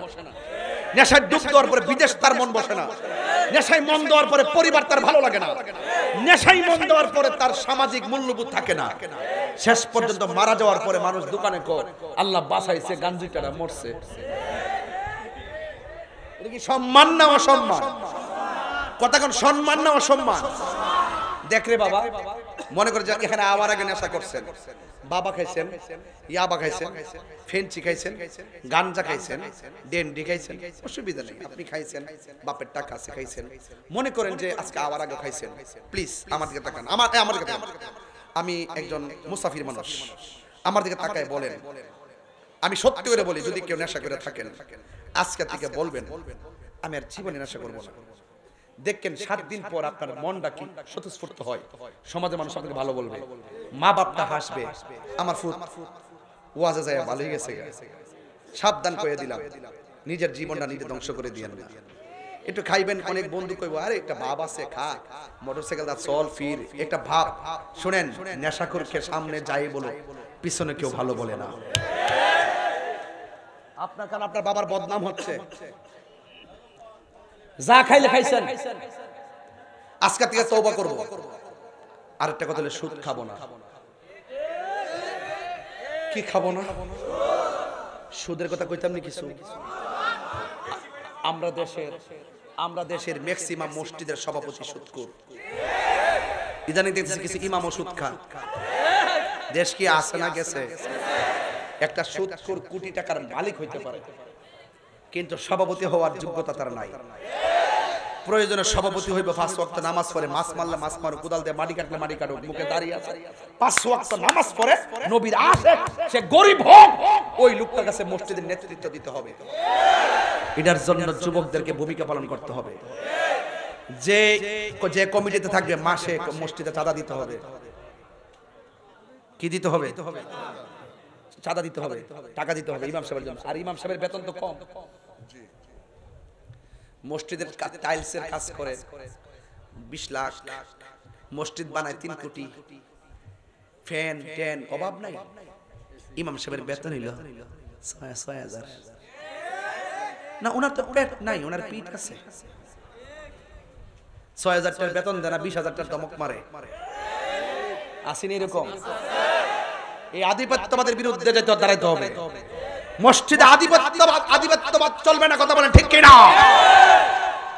নেশায় ডুব দেওয়ার পরে বিদেশ তার মন বসে না, নেশায় মন দেওয়ার পরে পরিবার তার ভালো লাগে না, নেশায় মন দেওয়ার পরে তার সামাজিক মূল্যবোধ থাকে না। শেষ পর্যন্ত মারা যাওয়ার পরে মানুষ দোকানে কয় আল্লাহ বাঁচাইছে, গাঞ্জিটারা মরছে। এটা কি সম্মান না অসম্মান? কথা কোন সম্মান না অসম্মান? দেখ রে বাবা, মনে করে যে এখানে আবার আগে নেশা করছেন, বাবা খাইছেন, ইয়াবা খাইছেন, ফেন্সি খাইছেন, গাঞ্জা খাইছেন, ডেন্ডি খাইছেন, অসুবিধা নেই, আপনি খাইছেন, বাপের টাকা আছে খাইছেন। মনে করেন যে আজকে আবার আগে খাইছেন, প্লিজ আমার দিকে তাকান, আমার দিকে তাকান। আমি একজন মুসাফির মানুষ, আমার দিকে তাকায় বলেন, আমি সত্যি করে বলি, যদি কেউ নেশা করে থাকেন আজকে থেকে বলবেন আমি আর জীবনে নেশা করবো না। দেখেন 7 দিন পর আপনার মনটা কি স্বতঃস্ফূর্ত হয়, সমাজের মানুষ আপনাকে ভালো বলবে, মা বাপটা হাসবে, আমার ফুট ওয়াজে যায় ভালো হয়ে গেছে। সাবধান করে দিলাম, নিজের জীবনটা নিজে ধ্বংস করে দিয়েন না। একটু খাইবেন, অনেক বন্ধু কইবো আরে একটা ভাব আছে, খা মোটরসাইকেল দা চল ফির, একটা ভাব। শুনেন, নেশাখোরকে সামনে যাই বলো, পিছনে কেউ ভালো বলে না। আপনার কারণ আপনার বাবার বদনাম হচ্ছে। যা খাইলে খাইছেন, আজকে থেকে তওবা করব। আরেকটা কথা হলো সুদ খাবো না। কি খাবো না? সুদের কথা কইতাম না কিছু। আমরা দেশের ম্যাক্সিমাম মসজিদের সভাপতি সুদখোর। ইদানিং দেখতেছি কিছু ইমামও সুদ খান। দেশ কি আছে না গেছে? একটা সুদখোর কোটি টাকার মালিক হইতে পারে, কিন্তু সভাপতি হওয়ার যোগ্যতা তার নাই। প্রয়োজনে সভাপতি হইবে, 5 ওয়াক্ত নামাজ পড়ে, মাছ মারলে মাছ মারো, কোদাল দিয়ে মাটি কাটলে মাটি কাটুক, মুখে দাঁড়িয়ে আছে, 5 ওয়াক্ত নামাজ পড়ে, নবীর আশিক, সে গরিব হোক, ওই লোকটার কাছে মসজিদের নেতৃত্ব দিতে হবে। এটার জন্য যুবকদেরকে ভূমিকা পালন করতে হবে। যে যে কমিটিতে থাকবে মাসে মসজিদে চাঁদা দিতে হবে। কি দিতে হবে? চাঁদা দিতে হবে, টাকা দিতে হবে ইমাম সাহেবের জন্য। আর ইমাম সাহেবের বেতন তো কম। মসজিদের টাইলসের কাজ করে 20 লাখ, মসজিদ বানায় 3 কোটি, ফ্যান ট্যান অভাব নাই। ইমাম সাহেবের বেতন হইল 6,000 না, ওনার তো পেট নাই, ওনার পিঠ আছে। 6,000 টাকার বেতন দেনা 20,000 টাকার দমক মারে। আসেনি এরকম? এই আধিপত্যবাদের বিরুদ্ধে যেতে দাঁড়াইতে হবে। মসজিদে আধিপত্যবাদ চলবে না, কথা বলেন ঠিক কিনা?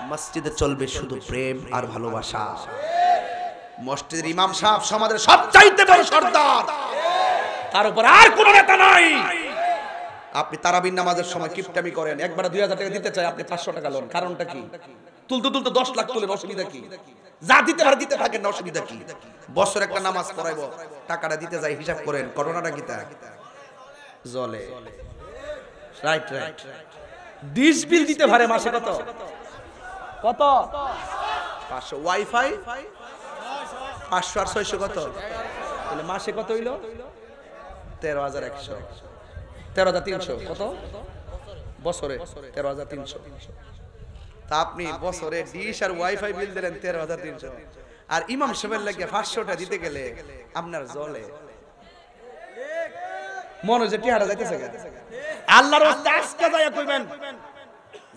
মসজিদে চলবে শুধু প্রেম আর ভালোবাসা। মসজিদের ইমাম সাহেব সমাজের সবচাইতে বড় সর্দার, তার উপর আর কোন নেতা নাই। আপনি তারাবির নামাজের সময় কিপটামি করেন, একবার 2000 টাকা দিতে চাই, আপনি 500 টাকা লোন, কারণটা কি? তুলতে তুলতে 10 লাখ তুলেন, অসুবিধা কি? যা দিতে পারে দিতে থাকেন না, অসুবিধা কি? বছর একটা নামাজ পড়াইবো, টাকাটা দিতে যাই, হিসাব করেন ঘটনাটা কি? তা জলে রাইট রাইট। ডিশ বিল দিতে পারে মাসে কত কত? 500, ওয়াইফাই 500 আর 600 কত? তাহলে মাসে কত হইলো? 13,100, 13,300 কত? বছরে 13,300। তা আপনি বছরে ডিশ আর ওয়াইফাই বিল দিলেন 13,300, আর ইমাম সাহেবের লাগে 500টা দিতে গেলে আপনার জলে মনে যে টিহাটা যাইতেছে গা। আল্লাহর রাস্তায় আজকে যাইয়া কইবেন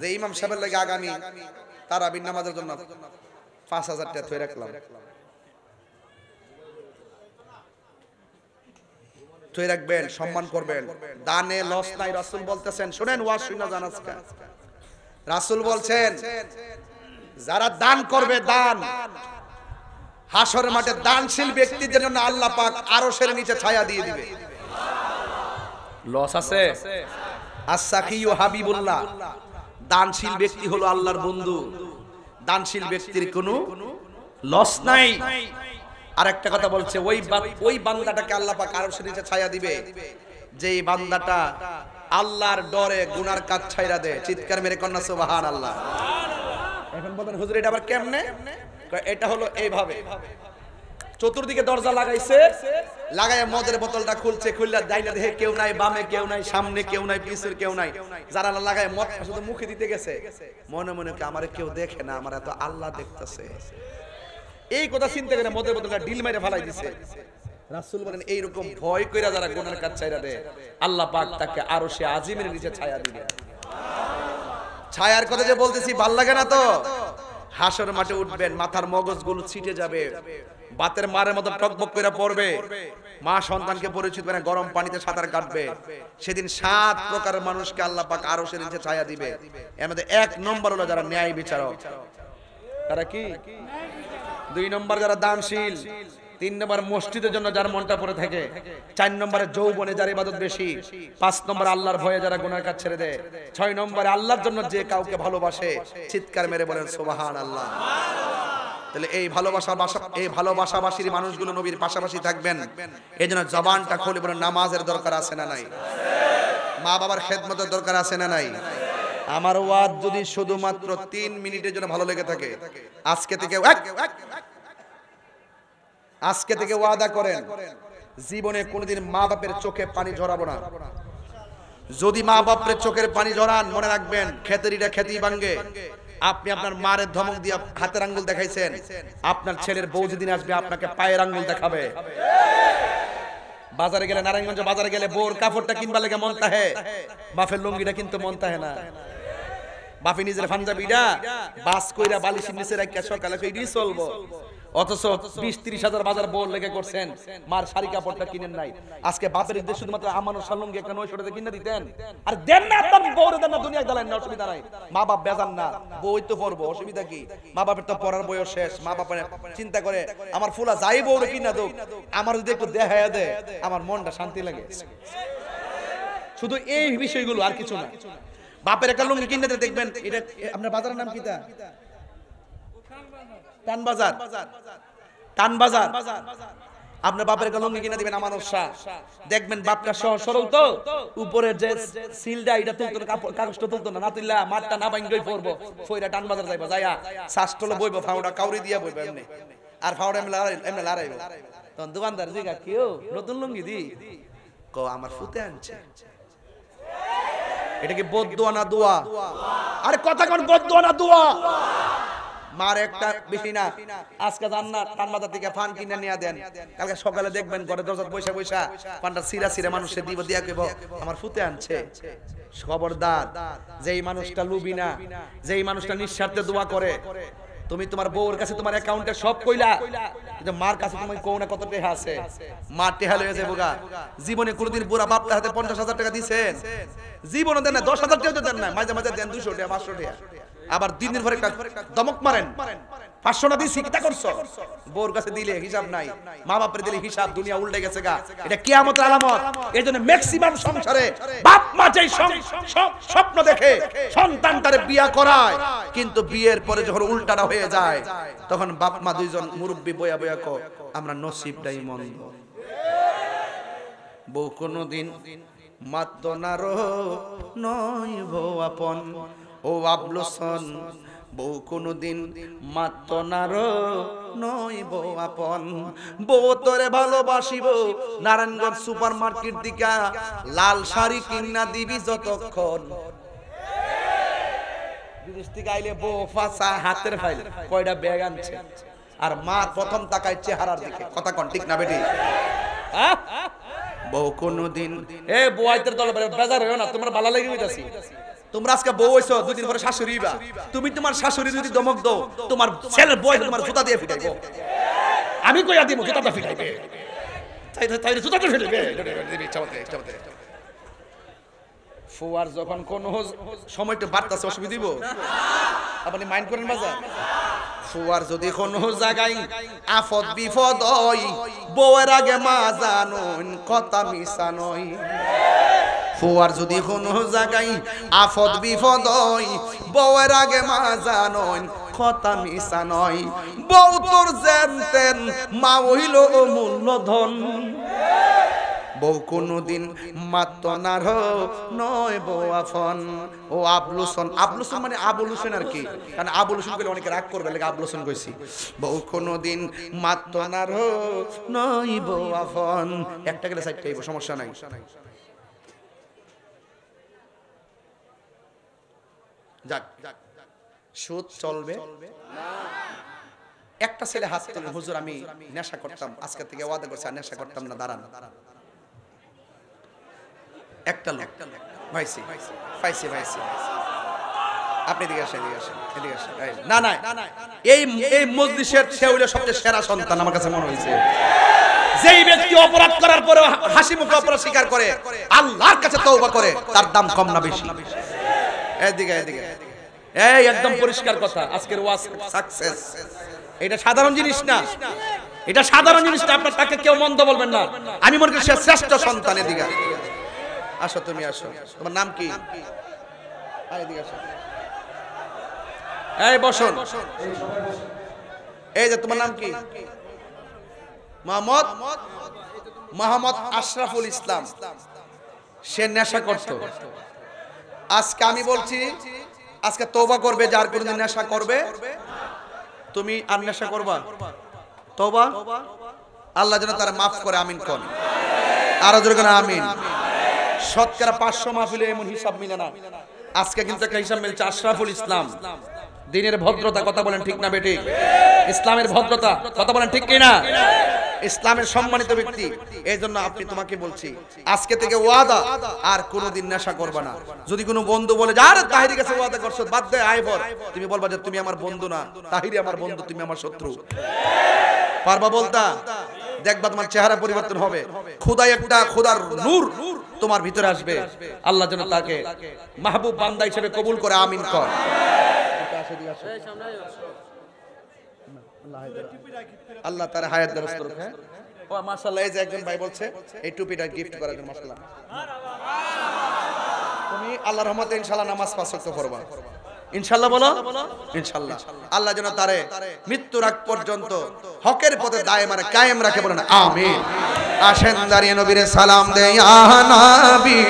যে ইমাম সাহেবের লাগে আগামী তারাবির নামাজের জন্য 5,000 টাকা থই রাখলাম, থই রাখবেন, সম্মান করবেন, দানে লস নাই। রাসূল বলতেছেন, শুনেন ওয়াজ শুনে জান, আজকে রাসূল বলছেন যারা দান করবে, দান হাসরের মাঠে দানশীল ব্যক্তিদের জন্য আল্লাহ পাক আরশের নিচে ছায়া দিয়ে দিবে। লস আছে? as-sakhiyu হাবিবুল্লাহ, দানশীল ব্যক্তি হলো আল্লাহর বন্ধু, দানশীল ব্যক্তির কোনো লস নাই। আর একটা কথা বলছে, ওই বান্দাটাকে আল্লাহ পাক আরশের নিচে ছায়া দিবে যেই বান্দাটা আল্লাহর ডরে গুনার কাজ ছাইরা দেয়। চিৎকার মেরে কন্যা সুবহানাল্লাহ। এখন বলেন হুজুর এটা আবার কেমনে? এটা হলো এইভাবে, চতুর্দিকে দরজা লাগাইছে, লাগায় মদের বোতলটা খুলছে, খুললা দাইলা দেখে কেউ নাই, বামে কেউ নাই, সামনে কেউ নাই, পিছের কেউ নাই। যারা লাগায় মদ শুধু মুখে দিতে গেছে, মনে মনে কি আমারে কেউ দেখে না, আমার এত আল্লাহ দেখতেছে, এই কথা চিন্তা করে মদের বোতলটা ডিল মেরে ফেলাই দিছে। রাসূল বলেন এইরকম ভয় কইরা যারা গুনার কাজ ছাইরা দেয়, আল্লাহ পাক তাকে আরশে আজিমের নিচে ছায়া দিবে। ছায়ার কথা যে বলতেছি ভাল লাগে না তো? হাসর মাঠে উঠবেন, মাথার মগজগুলো ছিটে যাবে, বাতের মারের মতো টকবক করে পড়বে, মা সন্তানকে পরিচিত করে গরম পানিতে সাঁতার কাটবে। সেদিন 7 প্রকারের মানুষকে আল্লাহ পাক আরশের নিচে ছায়া দিবে। এর মধ্যে 1 নম্বর হলো যারা ন্যায় বিচারক। তারা কি? 2 নম্বর যারা দানশীল, 3 নম্বর মসজিদের জন্য যার মনটা পড়ে থাকে, 4 নম্বরে যৌবনে যার ইবাদত বেশি, 5 নম্বরে আল্লাহর ভয়ে যারা গুনাহ কাজ ছেড়ে দেয়, 6 নম্বরে আল্লাহর জন্য যে কাউকে ভালোবাসে। চিৎকার মেরে বলেন সুবহানাল্লাহ। তাহলে এই ভালোবাসাবাসীর মানুষগুলো নবীর পাশাপাশি থাকবেন। এইজন্য জবানটা খুলে বলেন নামাজের দরকার আছে না নাই? মা বাবার খেদমতের দরকার আছে না নাই? আমার ওয়াজ যদি শুধুমাত্র 3 মিনিটের জন্য ভালো লেগে থাকে, আজকে থেকে ওয়াদা করেন জীবনে কোনোদিন মা বাপের চোখে পানি ঝরাবো না। যদি মা বাপের চোখের পানি ঝরান, মনে রাখবেন খেতেরিটা খেতেই ভাঙ্গে। আপনি আপনার মায়ের ধমক দিয়ে হাতের আঙ্গুল দেখাইছেন, আপনার ছেলের বউ যেদিন আসবে আপনাকে পায়ের আঙ্গুল দেখাবে। বাজারে গেলে, নারায়ণগঞ্জ বাজারে গেলে বউর কাপড়টা কিনবা লেগে মন তাহে, বাপের লুঙ্গিটা কিন্তু মন তাহে না। বাপি নিজের পাঞ্জাবিটা বাস কইরা বালিশের নিচে রাখিয়া সকালে কইডি চলবো, অথচ 20-30 হাজার বাজার বউর লেগে করছেন, মার শাড়ি কাপড়টা কিনেন নাই। আজকে বাপের ঈদে শুধুমাত্র আমানত লুঙ্গি একটা 900 টাকা কিনে দিতেন, আর দেন না, আপনার বউরে দেন না, দুনিয়া দালেন না, অসুবিধা নাই। মা বাপ বেজান না, বই তো পড়বো, অসুবিধা কি? মা বাপের তো পড়ার বয়স শেষ। মা বাপের চিন্তা করে আমার ফুলা যাই বউরে কিনা দোক, আমার যদি একটু দেখায়া দেয় আমার মনটা শান্তি লাগে। শুধু এই বিষয়গুলো, আর কিছু না। বাপের একটা লুঙ্গি কিনে দেখবেন, এটা আপনার বাজারের নাম কিটা? টানবাজার। টানবাজার। আপনার বাপের একটা লুঙ্গি কিনে দিবেন আমানত শাহ, দেখবেন বাপটা সহজ সরল তো, উপরের যে সিলটা এটা তুলতো না, কাগজটা তুলতো না, না তুললা মাঠটা না ভাঙ্গই পড়বো, ফইরা টানবাজার যাইবো, যাইয়া শ্বাসটলে বইবো, ফাউডা কাউরি দিয়া বইবো এমনি, আর ফাউডা এমনি লড়াইবো। তখন দোকানদার জিগা কেউ নতুন লুঙ্গি দি, ক আমার ফুতে আনছে। এটা কি বদদোয়া না দোয়া? আরে কথা কোন বদদোয়া না দোয়া? মার একটা বেশি না, আজকে জান্নাত টানবাজার থেকে ফান কিনে নিয়ে দেন, কালকে সকালে দেখবেন ঘরে দরজা বৈশা বৈশা পানটা সিরা সিরা মানুষে দিব, দিয়া কইব আমার ফুতে আনছে। খবরদার, যেই মানুষটা লুবি না, যেই মানুষটা নিঃস্বার্থে দোয়া করে, তুমি তোমার বউর কাছে তোমার অ্যাকাউন্টে সব কইলা, কিন্তু মার কাছে তুমি কও না কত টাকা আছে। মা টেহা লয়ে যাবো গা। জীবনে কোনোদিন বুড়া বাপটা হাতে 50,000 টাকা দিছেন? জীবনে দেন না, 10,000 টাকা দেন না, মাঝে মাঝে দেন 200 টাকা 500 টাকা। আবার দিনের পরে একটা দমক মারেন 500 না দিছি কিটা করছো বউর কাছে দিলে হিসাব নাই মা বাপরে দিলে হিসাব দুনিয়া উল্টে গেছে গা এটা কিয়ামতের আলামত এইজন্য ম্যাক্সিমাম সংসারে বাপ মা যেই স্বপ্ন দেখে সন্তানটারে বিয়া করায় কিন্তু বিয়ের পরে যখন উল্টাটা হয়ে যায় তখন বাপ মা দুইজন মুরব্বি বয়া বয়া কো আমরা নসিবটাই মন্দ বউ কোনদিন মাত্র নারো নয় বউ আপন ও আবলুসন বউ কোনদিন মাত্র নারো নয় বউ আপন বউ তোরে ভালোবাসিব নারায়ণগঞ্জ সুপার মার্কেট দিকা লাল শাড়ি কিনা দিবি যতক্ষণ বিদেশ থেকে আইলে বউ ফাঁসা হাতের ফাইল কয়টা ব্যাগ আনছে আর মা প্রথম তাকায় চেহারার দিকে কথা কোন ঠিক না বেটি বউ কোনদিন এ বউয়াইতের দল বেজার হইও না তোমার ভালো লাগি হইতাছি তোমরা আজকে বউ হইছো দুই দিন পরে শাশুড়ি হইবা তুমি তোমার শাশুড়ি যদি দমক দাও তোমার ছেলের বউ তোমার জুতা দিয়ে ফিটাইবো আমি কইয়া দিব জুতাটা ফিটাইবে তাই জুতাটা ফিটাইবে চাওতে ফুয়ার যখন কোন সময়টা বাড়তাছে অসুবিধা দিব আপনি মাইন্ড করেন বাজার ফুয়ার যদি কোন জায়গায় আফত বিপদ হয় বউয়ের আগে মা জানুন কথা মিশা নয় ফুয়ার যদি কোন জায়গায় আফত বিপদ হয় বউয়ের আগে মা জানুন কথা মিশা নয় বউ তোর জানতেন মা হইল মূল্যধন বউ কোনদিন মাত্র নার নয় বউ আফন ও আবলুসন আবলুসন মানে আবুল হোসেন আর কি কারণ আবুল হোসেন বলে অনেকে রাগ করবে লাগে আবুল হোসেন কইছি বউ কোনদিন মাত্র নার নয় বউ আফন একটা গেলে সাইডটা আইবো সমস্যা নাই যাক সুদ চলবে না একটা ছেলে হাত তুলে হুজুর আমি নেশা করতাম আজকে থেকে ওয়াদা করছি আর নেশা করতাম না দাঁড়ান একটা লোক ভাইসি ফাইসি ভাইসি আপনি এদিকে আসেন না না এই মজলিসের সে হইল সবচেয়ে সেরা সন্তান আমার কাছে মনে হয়েছে যেই ব্যক্তি অপরাধ করার পরে হাসি মুখে অপরাধ স্বীকার করে আল্লাহর কাছে তওবা করে তার দাম কম না বেশি এদিকে এই একদম পরিষ্কার কথা আজকের ওয়াজ সাকসেস এটা সাধারণ জিনিস না এটা সাধারণ জিনিস না আপনার তাকে কেউ মন্দ বলবেন না আমি মনে করি সে শ্রেষ্ঠ সন্তান এদিকে আসো তুমি আসো তোমার নাম কি এদিকে আসো এই বসুন এই যে তোমার নাম কি মোহাম্মদ আশরাফুল ইসলাম সে নেশা করত আজকে আমি বলছি আজকে তওবা করবে যার কোনদিন নেশা করবে তুমি আর নেশা করবা তওবা আল্লাহ যেন তার মাফ করে আমিন কোন আরো জোরে কোন আমিন শতকরা 500 মাহফিলে এমন হিসাব মিলে না আজকে কিন্তু একটা হিসাব মিলছে আশরাফুল ইসলাম দিনের ভদ্রতা কথা বলেন ঠিক না বেটি ইসলামের ভদ্রতা কথা বলেন ঠিক কি না ইসলামের সম্মানিত ব্যক্তি এইজন্য আপনি তোমাকে বলছি আজকে থেকে ওয়াদা আর কোনোদিন নেশা করবে না যদি কোনো বন্ধু বলে যে আরে তাহিরি কাছে ওয়াদা করছো বাদ দে আইবর তুমি বলবা যে তুমি আমার বন্ধু না তাহিরি আমার বন্ধু তুমি আমার শত্রু পারবা বলতা দেখবা তোমার চেহারা পরিবর্তন হবে খোদাই একটা খোদার নূর তোমার ভিতরে আসবে আল্লাহ যেন তাকে মাহবুব বান্দা হিসেবে কবুল করে আমিন কর আল্লাহ তার হায়াত দারাজ করুক হ্যাঁ ও মাশাআল্লাহ এই যে একজন ভাই বলছে এই টুপিটা গিফট করার জন্য মাশাআল্লাহ তুমি আল্লাহর রহমতে ইনশাআল্লাহ নামাজ পাঁচ ওয়াক্ত পড়বা ইনশাআল্লাহ বলো ইনশাআল্লাহ আল্লাহ যেন তারে মৃত্যুর আগ পর্যন্ত হকের পথে দায়েমানে কায়েম রাখে বলেন আমিন আসেন দাঁড়িয়ে নবীরে সালাম দেই ইয়া নবী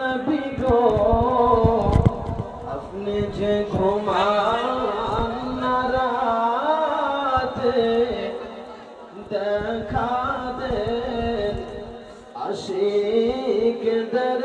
নবী গো আপনি যে ঘুমান না রাতে দেখা দেন আশিকদের